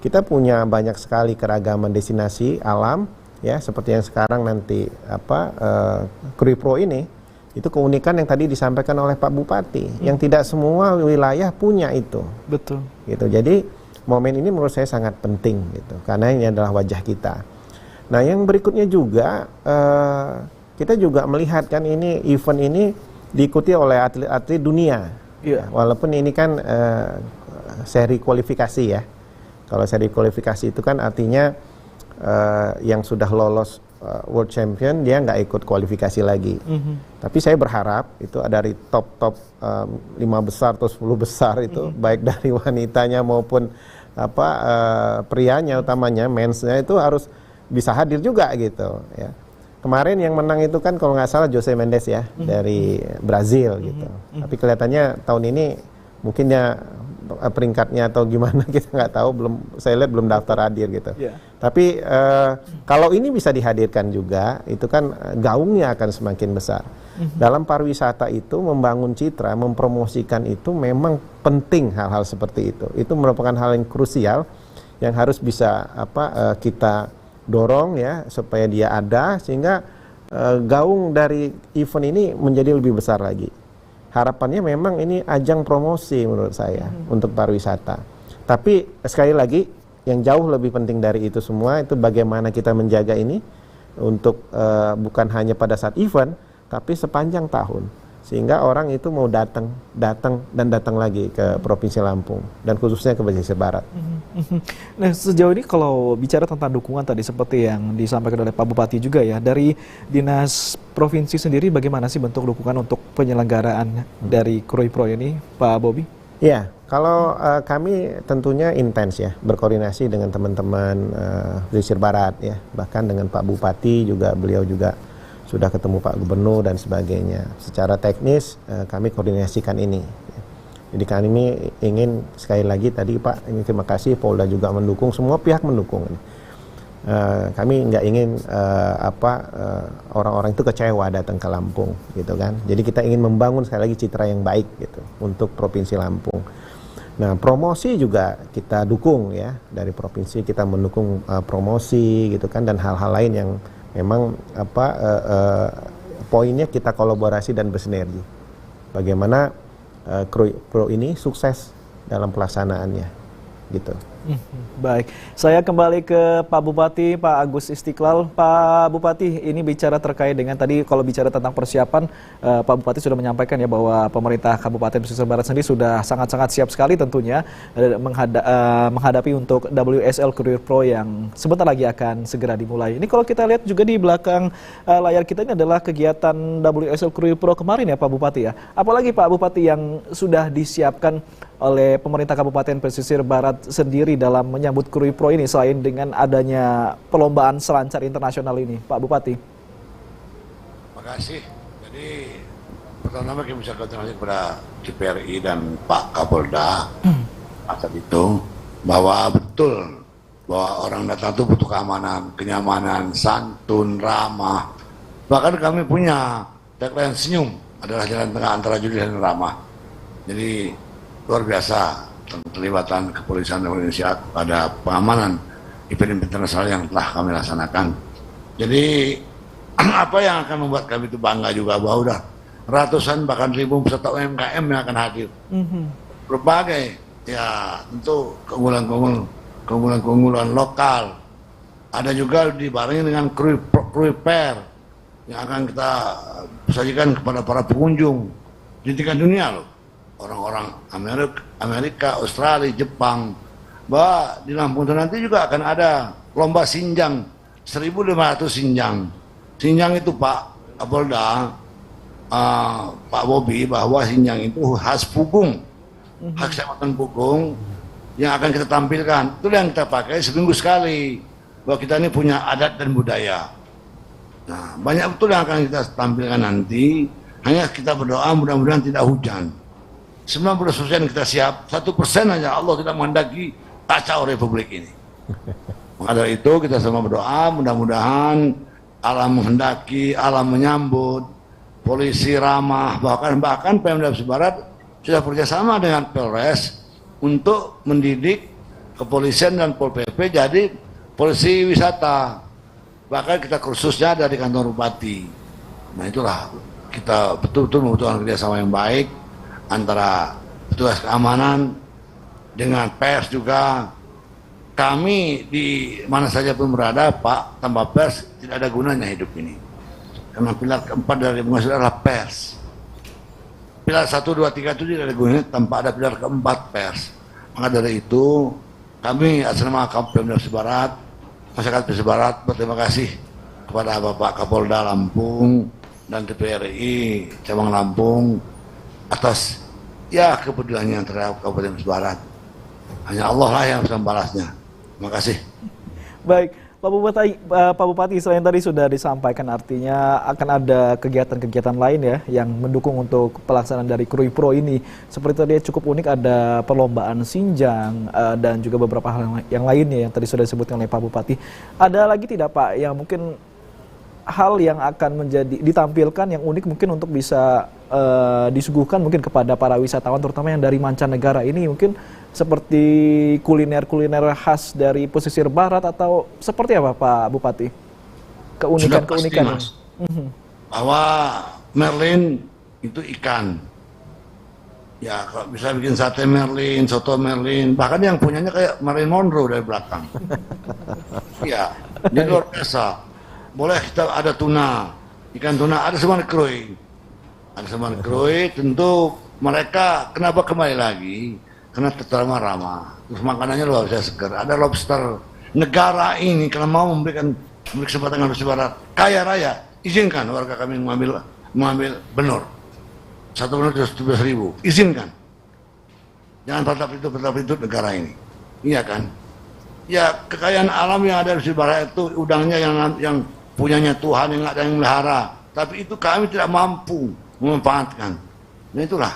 kita punya banyak sekali keragaman destinasi alam ya, seperti yang sekarang nanti Krui Pro ini. Itu keunikan yang tadi disampaikan oleh Pak Bupati, yang tidak semua wilayah punya itu. Betul. Gitu. Jadi momen ini menurut saya sangat penting gitu, karena ini adalah wajah kita. Nah, yang berikutnya juga kita juga melihat kan ini event ini diikuti oleh atlet-atlet dunia. Walaupun ini kan seri kualifikasi ya. Kalau seri kualifikasi itu kan artinya yang sudah lolos World Champion dia nggak ikut kualifikasi lagi. Tapi saya berharap itu dari top 5 besar atau 10 besar itu baik dari wanitanya maupun prianya utamanya, mensnya itu harus bisa hadir juga gitu ya. Kemarin yang menang itu kan kalau nggak salah Jose Mendes ya dari Brazil gitu. Tapi kelihatannya tahun ini mungkin dia peringkatnya atau gimana kita nggak tahu, belum saya lihat belum daftar hadir gitu. Yeah. Tapi kalau ini bisa dihadirkan juga, itu kan gaungnya akan semakin besar. Dalam pariwisata itu membangun citra, mempromosikan itu memang penting hal-hal seperti itu. Itu merupakan hal yang krusial yang harus bisa kita dorong ya supaya dia ada, sehingga gaung dari event ini menjadi lebih besar lagi. Harapannya memang ini ajang promosi menurut saya untuk pariwisata. Tapi sekali lagi yang jauh lebih penting dari itu semua itu bagaimana kita menjaga ini untuk bukan hanya pada saat event tapi sepanjang tahun, sehingga orang itu mau datang lagi ke Provinsi Lampung dan khususnya ke pesisir barat. Nah, sejauh ini kalau bicara tentang dukungan tadi seperti yang disampaikan oleh Pak Bupati juga ya, dari Dinas Provinsi sendiri bagaimana sih bentuk dukungan untuk penyelenggaraan dari Krui Pro ini, Pak Bobi? Ya, kalau kami tentunya intens ya berkoordinasi dengan teman-teman pesisir barat ya, bahkan dengan Pak Bupati juga, beliau juga sudah ketemu Pak Gubernur dan sebagainya. Secara teknis kami koordinasikan ini. Jadi kami ingin sekali lagi tadi Pak, ini terima kasih Polda juga mendukung, semua pihak mendukung. Kami nggak ingin orang-orang itu kecewa datang ke Lampung, gitu kan. Jadi kita ingin membangun sekali lagi citra yang baik gitu untuk Provinsi Lampung. Nah, promosi juga kita dukung ya, dari provinsi kita mendukung promosi gitu kan, dan hal-hal lain yang memang poinnya kita kolaborasi dan bersinergi. Bagaimana Krui Pro ini sukses dalam pelaksanaannya, gitu. Baik, saya kembali ke Pak Bupati, Pak Agus Istiqlal. Pak Bupati, ini bicara terkait dengan tadi kalau bicara tentang persiapan, Pak Bupati sudah menyampaikan ya bahwa pemerintah Kabupaten Pesisir Barat sendiri sudah sangat-sangat siap sekali tentunya menghadapi untuk WSL Krui Pro yang sebentar lagi akan segera dimulai. Ini kalau kita lihat juga di belakang layar kita ini adalah kegiatan WSL Krui Pro kemarin ya Pak Bupati ya. Apalagi Pak Bupati yang sudah disiapkan oleh pemerintah Kabupaten Pesisir Barat sendiri dalam menyambut Krui Pro ini selain dengan adanya perlombaan selancar internasional ini, Pak Bupati? Terima kasih. Jadi pertama kami bisa konfirmasi kepada DPRI dan Pak Kapolda saat itu bahwa betul bahwa orang datang itu butuh keamanan, kenyamanan, santun, ramah. Bahkan kami punya tagline senyum adalah jalan tengah antara jujur dan ramah. Jadi luar biasa keterlibatan kepolisian Indonesia pada pengamanan event internasional yang telah kami laksanakan. Jadi apa yang akan membuat kami itu bangga juga bahwa udah ratusan bahkan ribu peserta UMKM yang akan hadir. Berbagai ya tentu keunggulan lokal. Ada juga dibarengi dengan Krui Fair yang akan kita sajikan kepada para pengunjung di tingkat dunia loh. Orang-orang Amerika, Australia, Jepang, bahwa di Lampung nanti juga akan ada lomba sinjang, 1.500 sinjang. Sinjang itu Pak Kapolda, Pak Bobi, bahwa sinjang itu khas Pugung, khas Kecamatan Pugung, yang akan kita tampilkan. Itu yang kita pakai seminggu sekali, bahwa kita ini punya adat dan budaya. Nah, banyak betul yang akan kita tampilkan nanti, hanya kita berdoa mudah-mudahan tidak hujan. 90% kita siap, 1% aja Allah tidak menghendaki kacau republik ini. Maka dari itu kita semua berdoa mudah-mudahan alam menghendaki, alam menyambut, polisi ramah, bahkan Pemda Pesisir Barat sudah bekerjasama dengan Polres untuk mendidik kepolisian dan Pol PP jadi polisi wisata. Bahkan kita kursusnya dari kantor bupati. Nah itulah kita betul-betul membutuhkan kerjasama yang baik antara petugas keamanan dengan pers juga. Kami di mana saja pun berada, Pak, tanpa pers tidak ada gunanya hidup ini. Karena pilar keempat dari pengasuh adalah pers. Pilar 1, 2, 3 itu tidak ada gunanya tanpa ada pilar keempat pers. Maka dari itu kami atas nama Pemda Pesisir Barat, masyarakat Pesisir Barat berterima kasih kepada Bapak Kapolda Lampung dan DPRI cabang Lampung atas ya kepeduliannya terhadap Kabupaten Pesisir Barat. Hanya Allah lah yang bisa membalasnya. Terima kasih. Baik, Pak Bupati, selain tadi sudah disampaikan artinya akan ada kegiatan-kegiatan lain ya yang mendukung untuk pelaksanaan dari Krui Pro ini. Seperti tadi cukup unik, ada perlombaan sinjang dan juga beberapa hal yang lainnya yang tadi sudah disebutkan oleh Pak Bupati. Ada lagi tidak Pak yang mungkin hal yang akan menjadi ditampilkan yang unik mungkin untuk bisa disuguhkan mungkin kepada para wisatawan terutama yang dari mancanegara ini, mungkin seperti kuliner-kuliner khas dari pesisir barat atau seperti apa Pak Bupati? Keunikan-keunikan. Bahwa Merlin itu ikan. Ya, kalau bisa bikin sate Merlin, soto Merlin, bahkan yang punyanya kayak Marilyn Monroe dari belakang. Iya, jadi luar biasa. Boleh kita ada tuna, ikan tuna, ada semua Krui. Ada semua Krui, tentu mereka kenapa kembali lagi? Karena ramah-ramah, terus makanannya luar biasa segar. Ada lobster. Negara ini kalau mau memberi kesempatan dengan Pesisir Barat kaya raya, izinkan warga kami mengambil benur. 1 benur 17.000, izinkan. Jangan tetap itu negara ini. Iya kan? Ya, kekayaan alam yang ada di Pesisir Barat itu udangnya yang punyanya Tuhan, yang ada yang melihara. Tapi itu kami tidak mampu memanfaatkan. Nah itulah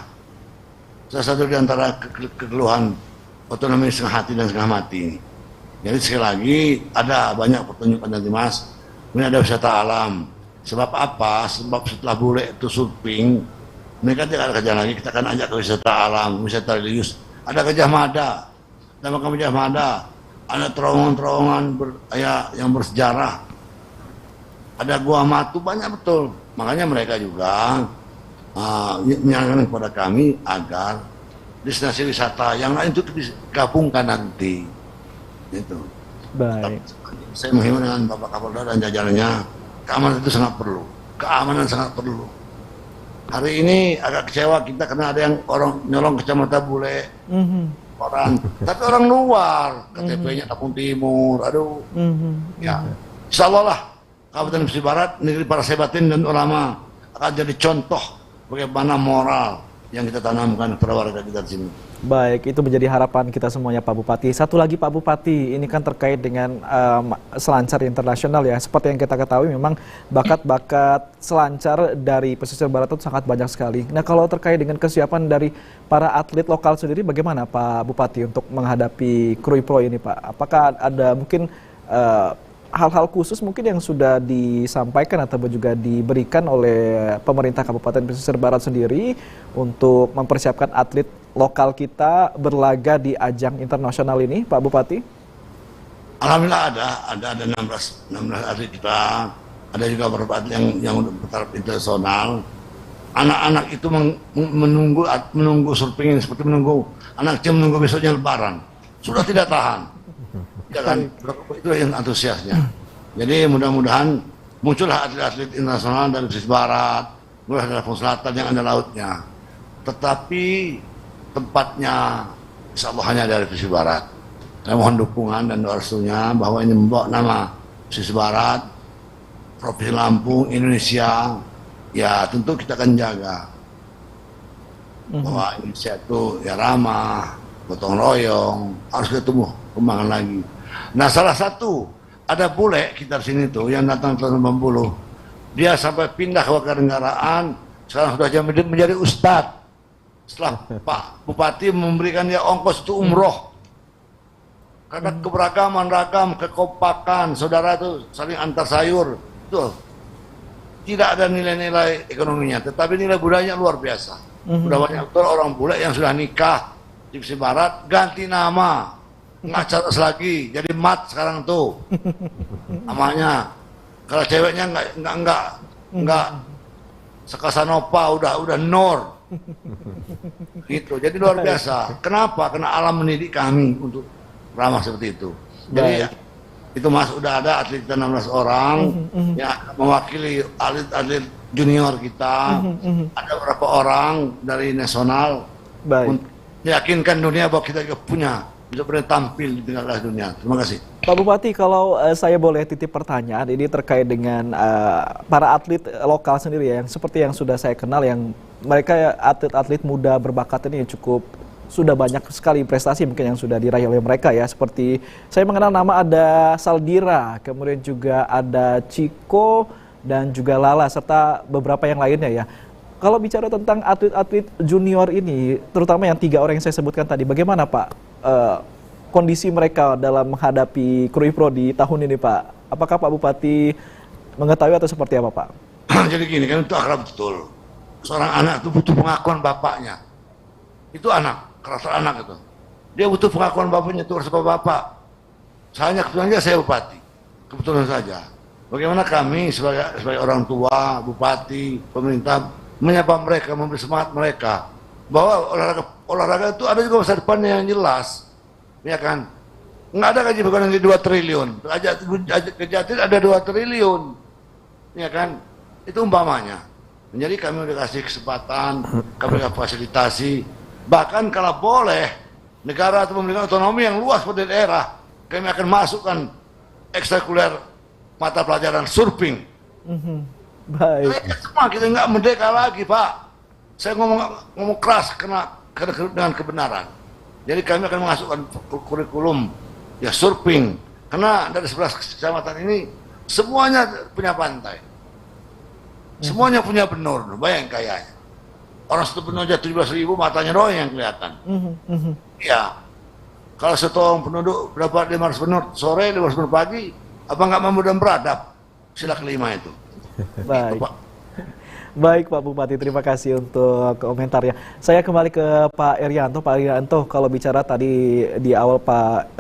salah satu di antara kekeluhan otonomi setengah hati dan setengah mati ini. Jadi sekali lagi ada banyak pertunjukan nanti Mas. Ini ada wisata alam. Sebab apa? Sebab setelah bule itu surfing, mereka tidak ada kerjaan lagi. Kita akan ajak ke wisata alam, wisata religius. Ada Gajah Mada, ada makam Gajah Mada, ada terowongan-terowongan yang bersejarah. Ada gua Matu, banyak betul. Makanya mereka juga menyarankan kepada kami agar destinasi wisata yang lain itu digabungkan nanti. Itu. Baik. Saya menghimbau dengan Bapak Kapolda dan jajarannya, keamanan itu sangat perlu. Keamanan sangat perlu. Hari ini agak kecewa kita karena ada yang orang nyolong kecamatan bule, orang, tapi orang luar, KTP-nya Lampung Timur, aduh. Ya, insya Allah lah Kabupaten Pesisir Barat, negeri para sebatin dan ulama akan jadi contoh bagaimana moral yang kita tanamkan kepada warga kita di sini. Baik, itu menjadi harapan kita semuanya Pak Bupati. Satu lagi Pak Bupati, ini kan terkait dengan selancar internasional ya. Seperti yang kita ketahui memang bakat-bakat selancar dari pesisir barat itu sangat banyak sekali. Nah kalau terkait dengan kesiapan dari para atlet lokal sendiri bagaimana Pak Bupati untuk menghadapi Krui Pro ini Pak? Apakah ada mungkin hal-hal khusus mungkin yang sudah disampaikan atau juga diberikan oleh pemerintah Kabupaten Pesisir Barat sendiri untuk mempersiapkan atlet lokal kita berlaga di ajang internasional ini, Pak Bupati? Alhamdulillah ada 16 atlet kita, ada juga beberapa atlet yang bertaraf internasional. Anak-anak itu menunggu surfing ini seperti menunggu anak kecil menunggu besoknya Lebaran, sudah tidak tahan. Ya kan, itu yang antusiasnya. Jadi mudah-mudahan muncullah atlet-atlet internasional dari pesisir barat, mulai dari Lampung Selatan yang ada lautnya. Tetapi tempatnya insya Allah hanya dari pesisir barat. Saya mohon dukungan dan doa restunya bahwa ini membawa nama pesisir barat, Provinsi Lampung, Indonesia. Ya tentu kita akan jaga bahwa Indonesia itu ya ramah, gotong royong, harus kita tumbuh kembangkan lagi. Nah salah satu ada bule kita di sini tuh yang datang tahun 90, dia sampai pindah ke warganegaraan, sekarang sudah menjadi ustadz. Setelah Pak Bupati memberikan dia ongkos itu umroh, karena keberagaman ragam, kekompakan saudara itu saling antar sayur, tuh tidak ada nilai-nilai ekonominya, tetapi nilai budayanya luar biasa. Udah banyak betul orang bule yang sudah nikah di Pesisir Barat ganti nama. Nggak catas lagi, jadi mat sekarang tuh namanya. Kalau ceweknya nggak Sekasanova, udah Nur gitu. Jadi luar biasa. Kenapa? Karena alam mendidik kami untuk ramah seperti itu. Jadi itu Mas udah ada atlet 16 orang yang mewakili atlet junior kita. Ada beberapa orang dari nasional untuk meyakinkan dunia bahwa kita juga punya bisa pernah tampil di tengah dunia. Terima kasih. Pak Bupati, kalau saya boleh titip pertanyaan, ini terkait dengan para atlet lokal sendiri ya, yang seperti yang sudah saya kenal, yang mereka atlet-atlet muda berbakat ini cukup sudah banyak sekali prestasi mungkin yang sudah diraih oleh mereka ya. Seperti saya mengenal nama ada Saldira, kemudian juga ada Chico dan juga Lala serta beberapa yang lainnya ya. Kalau bicara tentang atlet-atlet junior ini, terutama yang 3 orang yang saya sebutkan tadi, bagaimana Pak kondisi mereka dalam menghadapi Krui Pro di tahun ini Pak? Apakah Pak Bupati mengetahui atau seperti apa Pak? Jadi gini kan, itu akrab betul. Seorang anak itu butuh pengakuan bapaknya. Itu anak, karakter anak itu. Dia butuh pengakuan bapaknya, itu harus bapak. Saya kebetulan saya bupati, kebetulan saja. Bagaimana kami sebagai orang tua, bupati, pemerintah menyapa mereka, memberi semangat mereka bahwa olahraga itu ada juga masa depannya yang jelas, ya kan? Nggak ada gaji bulanan di 2 triliun, Kejati ada 2 triliun, ya kan? Itu umpamanya. Jadi kami udah kasih kesempatan, kami udah fasilitasi, bahkan kalau boleh negara atau memberikan otonomi yang luas pada daerah, kami akan masukkan ekstrakurikuler mata pelajaran surfing. Baik. Semua kita nggak merdeka lagi Pak. Saya ngomong keras dengan kebenaran. Jadi kami akan masukkan kurikulum ya surfing. Karena dari 11 kecamatan ini semuanya punya pantai. Semuanya punya benur. Bayang kayaknya. Orang satu benur aja 17.000 matanya doang yang kelihatan. Ya. Kalau setong penduduk berapa 500 benur sore, 500 benur pagi, apa nggak mampu dan beradab? Sila kelima itu. Baik. Baik Pak Bupati, terima kasih untuk komentarnya. Saya kembali ke Pak Irianto. Pak Irianto, kalau bicara tadi di awal Pak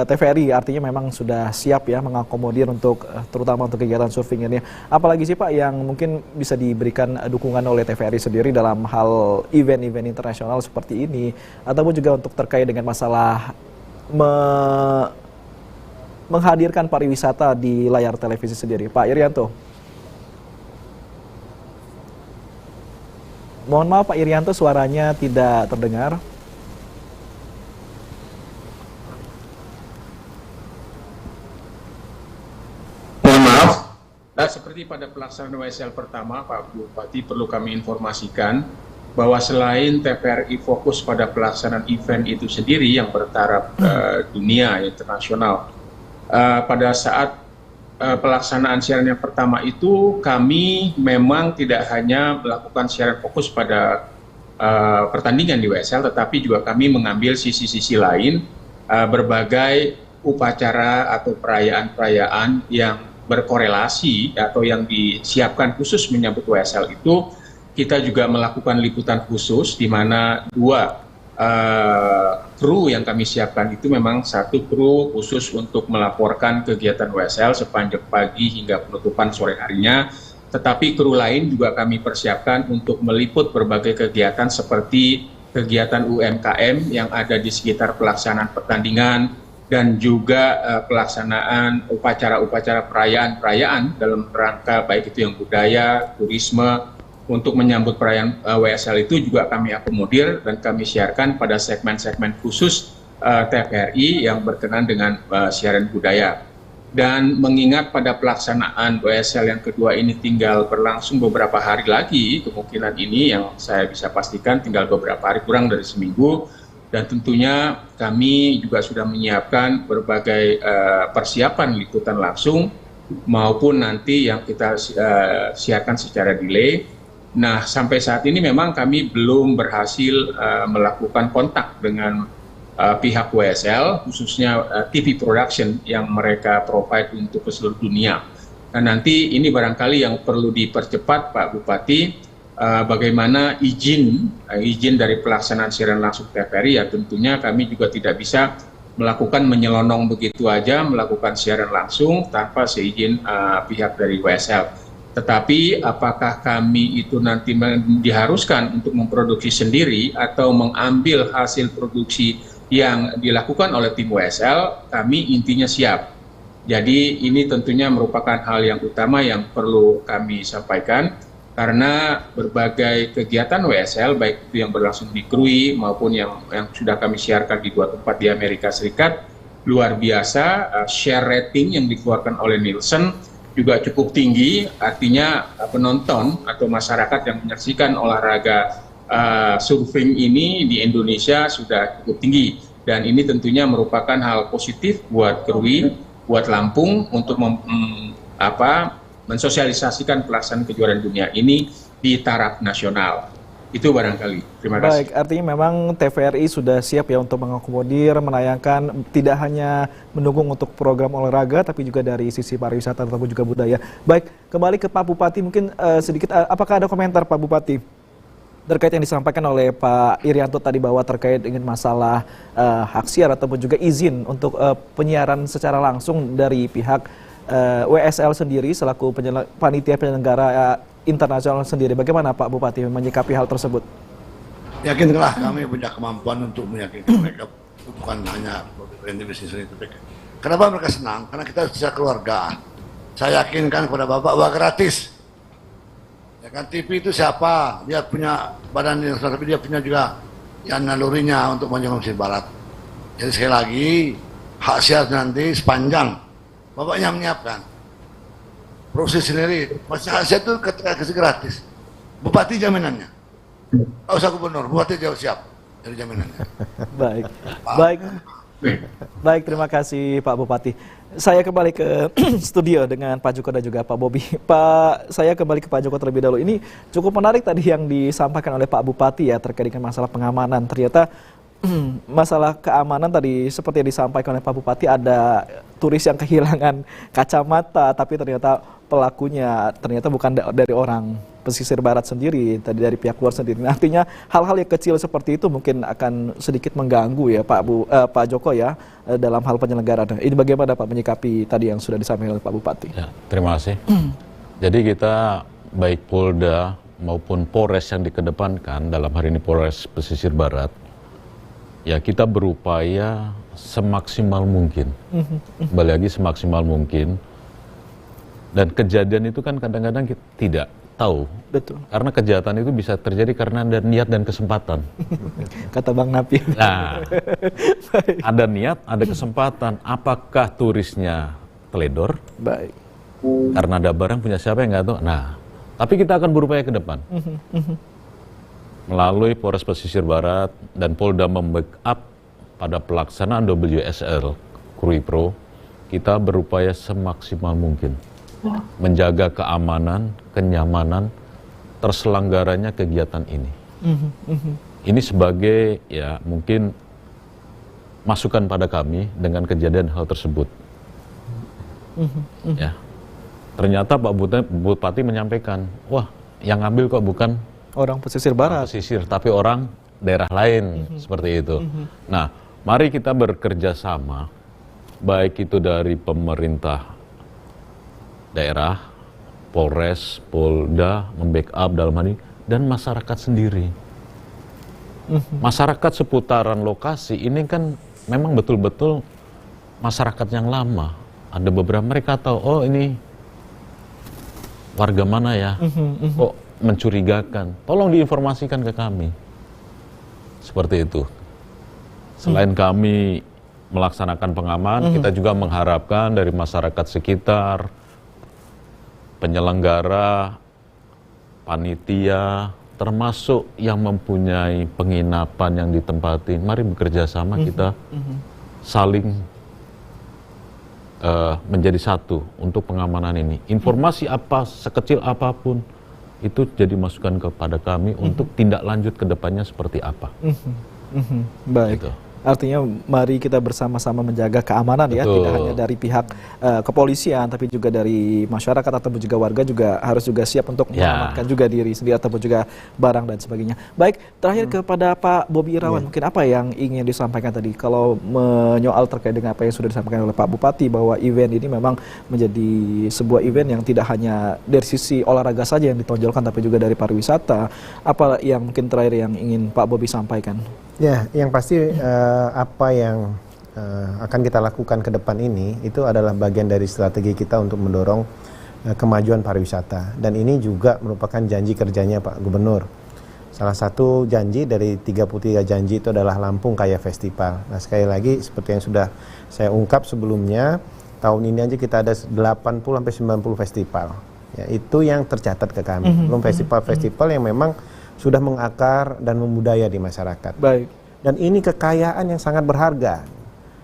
TVRI artinya memang sudah siap ya mengakomodir untuk terutama untuk kegiatan surfing ini. Apalagi sih Pak yang mungkin bisa diberikan dukungan oleh TVRI sendiri dalam hal event-event internasional seperti ini, ataupun juga untuk terkait dengan masalah menghadirkan pariwisata di layar televisi sendiri. Pak Irianto. Mohon maaf Pak Irianto, suaranya tidak terdengar. Mohon maaf. Seperti pada pelaksanaan WSL pertama, Pak Bupati, perlu kami informasikan bahwa selain TVRI fokus pada pelaksanaan event itu sendiri yang bertaraf dunia internasional, pada saat pelaksanaan siaran yang pertama itu kami memang tidak hanya melakukan siaran fokus pada pertandingan di WSL, tetapi juga kami mengambil sisi-sisi lain, berbagai upacara atau perayaan-perayaan yang berkorelasi atau yang disiapkan khusus menyambut WSL itu. Kita juga melakukan liputan khusus di mana 2 kru yang kami siapkan itu memang 1 kru khusus untuk melaporkan kegiatan WSL sepanjang pagi hingga penutupan sore harinya, tetapi kru lain juga kami persiapkan untuk meliput berbagai kegiatan seperti kegiatan UMKM yang ada di sekitar pelaksanaan pertandingan dan juga pelaksanaan upacara-upacara perayaan-perayaan dalam rangka baik itu yang budaya, turisme. Untuk menyambut perayaan WSL itu juga kami akomodir dan kami siarkan pada segmen-segmen khusus TVRI yang berkenan dengan siaran budaya. Dan mengingat pada pelaksanaan WSL yang kedua ini tinggal berlangsung beberapa hari lagi, kemungkinan ini yang saya bisa pastikan tinggal beberapa hari, kurang dari seminggu, dan tentunya kami juga sudah menyiapkan berbagai persiapan liputan langsung maupun nanti yang kita siarkan secara delay. Nah, sampai saat ini memang kami belum berhasil melakukan kontak dengan pihak WSL, khususnya TV production yang mereka provide untuk ke seluruh dunia. Nah, nanti ini barangkali yang perlu dipercepat Pak Bupati, bagaimana izin dari pelaksanaan siaran langsung TVRI, ya tentunya kami juga tidak bisa melakukan menyelonong begitu aja, melakukan siaran langsung tanpa seizin pihak dari WSL. Tetapi apakah kami itu nanti diharuskan untuk memproduksi sendiri atau mengambil hasil produksi yang dilakukan oleh tim WSL, kami intinya siap. Jadi ini tentunya merupakan hal yang utama yang perlu kami sampaikan, karena berbagai kegiatan WSL, baik itu yang berlangsung di Krui maupun yang sudah kami siarkan di 2 tempat di Amerika Serikat, luar biasa. Share rating yang dikeluarkan oleh Nielsen juga cukup tinggi, artinya penonton atau masyarakat yang menyaksikan olahraga surfing ini di Indonesia sudah cukup tinggi, dan ini tentunya merupakan hal positif buat Krui, buat Lampung untuk mensosialisasikan pelaksanaan kejuaraan dunia ini di taraf nasional. Itu barangkali. Terima kasih. Baik, artinya memang TVRI sudah siap ya untuk mengakomodir, menayangkan tidak hanya mendukung untuk program olahraga, tapi juga dari sisi pariwisata ataupun juga budaya. Baik, kembali ke Pak Bupati, mungkin sedikit, apakah ada komentar Pak Bupati terkait yang disampaikan oleh Pak Irianto tadi bahwa terkait dengan masalah hak siar ataupun juga izin untuk penyiaran secara langsung dari pihak WSL sendiri selaku panitia penyelenggara internasional sendiri. Bagaimana Pak Bupati menyikapi hal tersebut? Yakinlah kami punya kemampuan untuk meyakinkan mereka, bukan hanya bisnis itu. Kenapa mereka senang? Karena kita secara keluargaan. Saya yakinkan kepada Bapak bahwa gratis. Ya kan, TV itu siapa? Dia punya badan yang besar, tapi dia punya juga yang nalurinya untuk menjadi Mesir Barat. Jadi sekali lagi, hak siar nanti sepanjang Bapaknya menyiapkan. Proses sendiri, masih hak siar itu kasih gratis. Bupati jaminannya. Tidak usah gubernur, Bupati jauh siap dari jaminannya. Baik, terima kasih Pak Bupati. Saya kembali ke studio dengan Pak Joko dan juga Pak Bobi. Saya kembali ke Pak Joko terlebih dahulu. Ini cukup menarik tadi yang disampaikan oleh Pak Bupati ya terkait dengan masalah pengamanan. Ternyata masalah keamanan tadi seperti yang disampaikan oleh Pak Bupati, ada turis yang kehilangan kacamata, tapi ternyata pelakunya ternyata bukan dari orang pesisir barat sendiri, tadi dari pihak luar sendiri. Nah, artinya hal-hal yang kecil seperti itu mungkin akan sedikit mengganggu ya Pak Joko ya dalam hal penyelenggaraan. Ini bagaimana Pak menyikapi tadi yang sudah disampaikan oleh Pak Bupati? Ya, terima kasih. Jadi kita baik Polda maupun Polres yang dikedepankan, dalam hari ini Polres Pesisir Barat, ya kita berupaya semaksimal mungkin. Kembali lagi semaksimal mungkin. Dan kejadian itu kan kadang-kadang kita tidak tahu. Betul. Karena kejahatan itu bisa terjadi karena ada niat dan kesempatan. Kata Bang Napi. Nah, ada niat, ada kesempatan. Apakah turisnya teledor? Baik. Karena ada barang punya siapa yang nggak tahu. Nah, tapi kita akan berupaya ke depan. Melalui Polres Pesisir Barat dan Polda membackup pada pelaksanaan WSL Krui Pro, kita berupaya semaksimal mungkin menjaga keamanan, kenyamanan, terselenggaranya kegiatan ini. Ini sebagai ya mungkin masukan pada kami dengan kejadian hal tersebut. Ya, ternyata Pak Bupati menyampaikan, wah yang ngambil kok bukan orang pesisir barat, orang pesisir, tapi orang daerah lain seperti itu. Nah, mari kita bekerja sama, baik itu dari pemerintah daerah, Polres, Polda, membackup dalam hal ini, dan masyarakat sendiri. Masyarakat seputaran lokasi ini kan memang betul-betul masyarakat yang lama. Ada beberapa mereka tahu, oh ini warga mana ya, kok mencurigakan. Tolong diinformasikan ke kami. Seperti itu. Selain kami melaksanakan pengaman, kita juga mengharapkan dari masyarakat sekitar, penyelenggara, panitia, termasuk yang mempunyai penginapan yang ditempati, mari bekerja sama kita saling menjadi satu untuk pengamanan ini. Informasi apa, sekecil apapun, itu jadi masukan kepada kami untuk tindak lanjut ke depannya seperti apa. Baik. Gitu. Artinya mari kita bersama-sama menjaga keamanan. Betul. Ya, tidak hanya dari pihak kepolisian, tapi juga dari masyarakat ataupun juga warga juga harus juga siap untuk mengamankan juga diri sendiri ataupun juga barang dan sebagainya. Baik, terakhir kepada Pak Bobi Irawan, mungkin apa yang ingin disampaikan tadi kalau menyoal terkait dengan apa yang sudah disampaikan oleh Pak Bupati bahwa event ini memang menjadi sebuah event yang tidak hanya dari sisi olahraga saja yang ditonjolkan, tapi juga dari pariwisata. Apa yang mungkin terakhir yang ingin Pak Bobi sampaikan? Ya, yang pasti apa yang akan kita lakukan ke depan ini itu adalah bagian dari strategi kita untuk mendorong kemajuan pariwisata. Dan ini juga merupakan janji kerjanya Pak Gubernur. Salah satu janji dari 33 janji itu adalah Lampung Kaya Festival. Nah, sekali lagi seperti yang sudah saya ungkap sebelumnya, tahun ini aja kita ada 80-90 festival. Ya, itu yang tercatat ke kami. Belum festival-festival yang memang sudah mengakar dan membudaya di masyarakat. Baik. Dan ini kekayaan yang sangat berharga.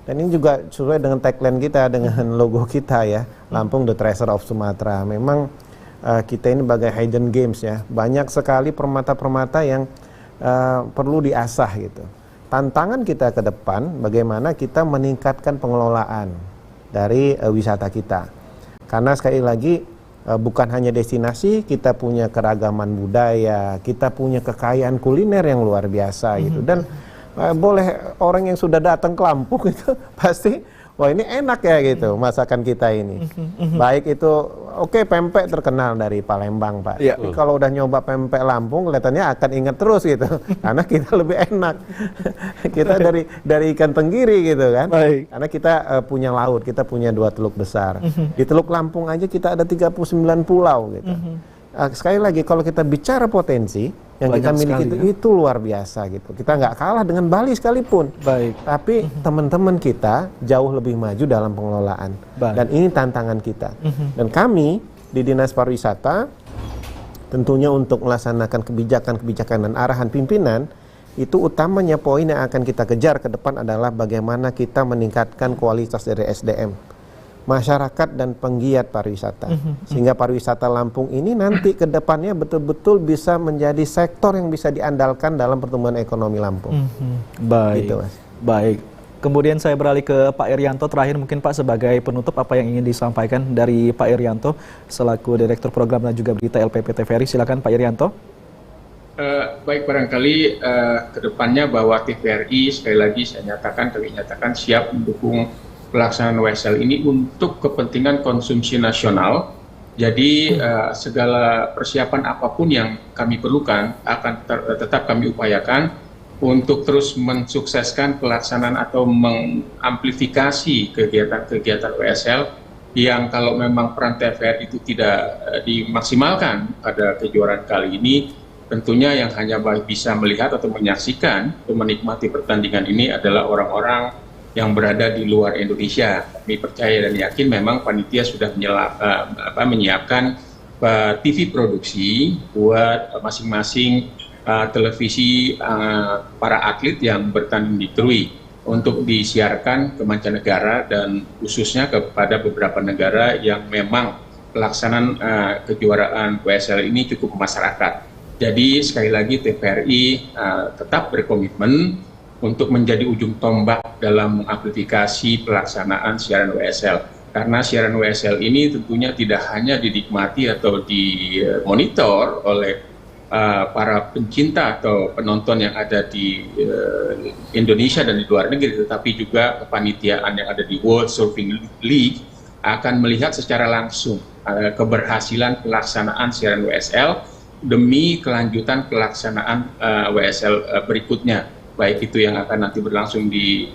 Dan ini juga sesuai dengan tagline kita, dengan logo kita ya, Lampung the Treasure of Sumatera. Memang kita ini bagai hidden games ya, banyak sekali permata-permata yang perlu diasah gitu. Tantangan kita ke depan, bagaimana kita meningkatkan pengelolaan dari wisata kita. Karena sekali lagi bukan hanya destinasi, kita punya keragaman budaya, kita punya kekayaan kuliner yang luar biasa gitu. Dan boleh orang yang sudah datang ke Lampung itu pasti, wah ini enak ya gitu masakan kita ini. Baik itu, oke, pempek terkenal dari Palembang Pak. Ya. Tapi kalau udah nyoba pempek Lampung, kelihatannya akan ingat terus gitu, karena kita lebih enak. Kita dari ikan tenggiri gitu kan. Baik. Karena kita punya laut, kita punya 2 teluk besar. Di Teluk Lampung aja kita ada 39 pulau gitu. Sekali lagi kalau kita bicara potensi yang banyak kita miliki sekali, itu luar biasa gitu. Kita nggak kalah dengan Bali sekalipun. Baik. Tapi teman-teman kita jauh lebih maju dalam pengelolaan. Baik. Dan ini tantangan kita. Dan kami di Dinas Pariwisata tentunya untuk melaksanakan kebijakan-kebijakan dan arahan pimpinan, itu utamanya poin yang akan kita kejar ke depan adalah bagaimana kita meningkatkan kualitas dari SDM masyarakat dan penggiat pariwisata, sehingga pariwisata Lampung ini nanti ke depannya betul-betul bisa menjadi sektor yang bisa diandalkan dalam pertumbuhan ekonomi Lampung. Baik. Gitu, Mas. Baik. Kemudian saya beralih ke Pak Irianto. Terakhir mungkin Pak, sebagai penutup, apa yang ingin disampaikan dari Pak Irianto selaku Direktur Program dan juga Berita LPP TVRI. Silakan Pak Irianto. Baik, barangkali kedepannya bahwa TVRI, sekali lagi kami nyatakan siap mendukung pelaksanaan WSL ini untuk kepentingan konsumsi nasional. Jadi segala persiapan apapun yang kami perlukan akan tetap kami upayakan untuk terus mensukseskan pelaksanaan atau mengamplifikasi kegiatan-kegiatan WSL yang kalau memang peran TVRI itu tidak dimaksimalkan pada kejuaraan kali ini, tentunya yang hanya bisa melihat atau menyaksikan atau menikmati pertandingan ini adalah orang-orang yang berada di luar Indonesia. Kami percaya dan yakin memang panitia sudah menyiapkan TV produksi buat masing-masing televisi para atlet yang bertanding di TRUI untuk disiarkan ke mancanegara dan khususnya kepada beberapa negara yang memang pelaksanaan kejuaraan WSL ini cukup masyarakat. Jadi sekali lagi TVRI tetap berkomitmen untuk menjadi ujung tombak dalam mengamplifikasi pelaksanaan siaran WSL. Karena siaran WSL ini tentunya tidak hanya dinikmati atau dimonitor oleh para pencinta atau penonton yang ada di Indonesia dan di luar negeri, tetapi juga kepanitiaan yang ada di World Surfing League akan melihat secara langsung keberhasilan pelaksanaan siaran WSL demi kelanjutan pelaksanaan WSL berikutnya. Baik itu yang akan nanti berlangsung di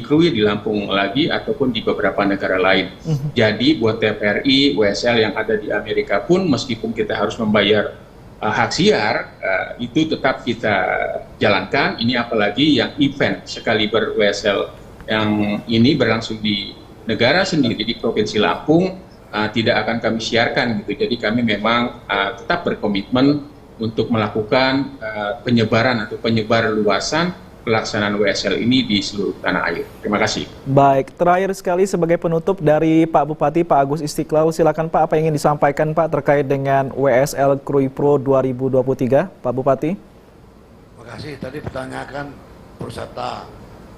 Krui, di Lampung lagi, ataupun di beberapa negara lain. Jadi buat TVRI, WSL yang ada di Amerika pun, meskipun kita harus membayar hak siar, itu tetap kita jalankan. Ini apalagi yang event sekaliber WSL yang ini berlangsung di negara sendiri, di Provinsi Lampung, tidak akan kami siarkan gitu. Jadi kami memang tetap berkomitmen untuk melakukan penyebaran atau penyebar luasan pelaksanaan WSL ini di seluruh tanah air. Terima kasih. Baik, terakhir sekali sebagai penutup dari Pak Bupati, Pak Agus Istiqlal, silakan Pak, apa yang ingin disampaikan Pak terkait dengan WSL Krui Pro 2023, Pak Bupati? Terima kasih. Tadi pertanyakan perusahaan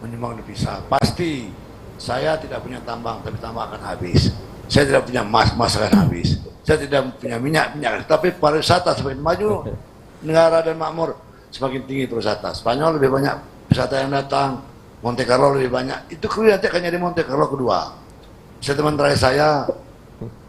menyumbang devisa. Pasti saya tidak punya tambang, tapi tambang akan habis. Saya tidak punya emas akan habis. Saya tidak punya minyak, tapi pariwisata semakin maju, negara dan makmur semakin tinggi pariwisata. Spanyol lebih banyak wisata yang datang, Monte Carlo lebih banyak. Itu Krui nanti akan jadi Monte Carlo kedua. Teman terakhir saya,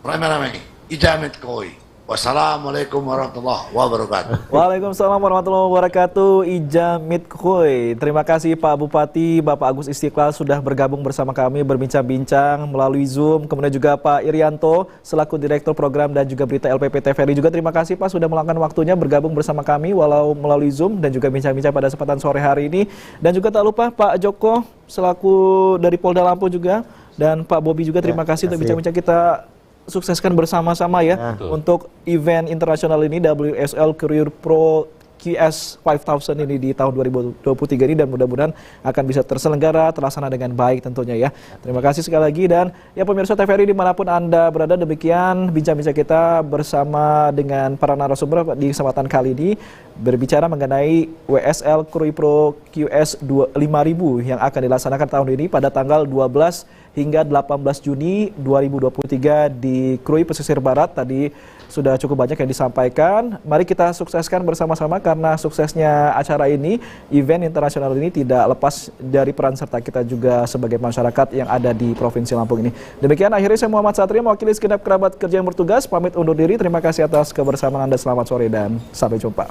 ramai-ramai, Ijamit Koi. Wassalamualaikum warahmatullahi wabarakatuh. Waalaikumsalam warahmatullahi wabarakatuh. Ijamit Koi. Terima kasih Pak Bupati, Bapak Agus Istiqlal sudah bergabung bersama kami berbincang-bincang melalui Zoom. Kemudian juga Pak Irianto selaku Direktur Program dan juga Berita LPP TVRI. Juga terima kasih Pak sudah meluangkan waktunya bergabung bersama kami walau melalui Zoom dan juga bincang-bincang pada kesempatan sore hari ini. Dan juga tak lupa Pak Joko selaku dari Polda Lampung juga, dan Pak Bobi juga terima kasih untuk bincang-bincang. Kita sukseskan bersama-sama ya untuk event internasional ini, WSL Krui Pro QS 5000 ini di tahun 2023 ini, dan mudah-mudahan akan bisa terselenggara, terlaksana dengan baik tentunya ya. Terima kasih sekali lagi, dan ya pemirsa TVRI dimanapun Anda berada, demikian bincang-bincang kita bersama dengan para narasumber di kesempatan kali ini berbicara mengenai WSL Krui Pro QS 5000 yang akan dilaksanakan tahun ini pada tanggal 12 hingga 18 Juni 2023 di Krui Pesisir Barat. Tadi sudah cukup banyak yang disampaikan. Mari kita sukseskan bersama-sama, karena suksesnya acara ini, event internasional ini, tidak lepas dari peran serta kita juga sebagai masyarakat yang ada di Provinsi Lampung ini. Demikian akhirnya saya Muhammad Satria mewakili segenap kerabat kerja yang bertugas pamit undur diri. Terima kasih atas kebersamaan Anda. Selamat sore dan sampai jumpa.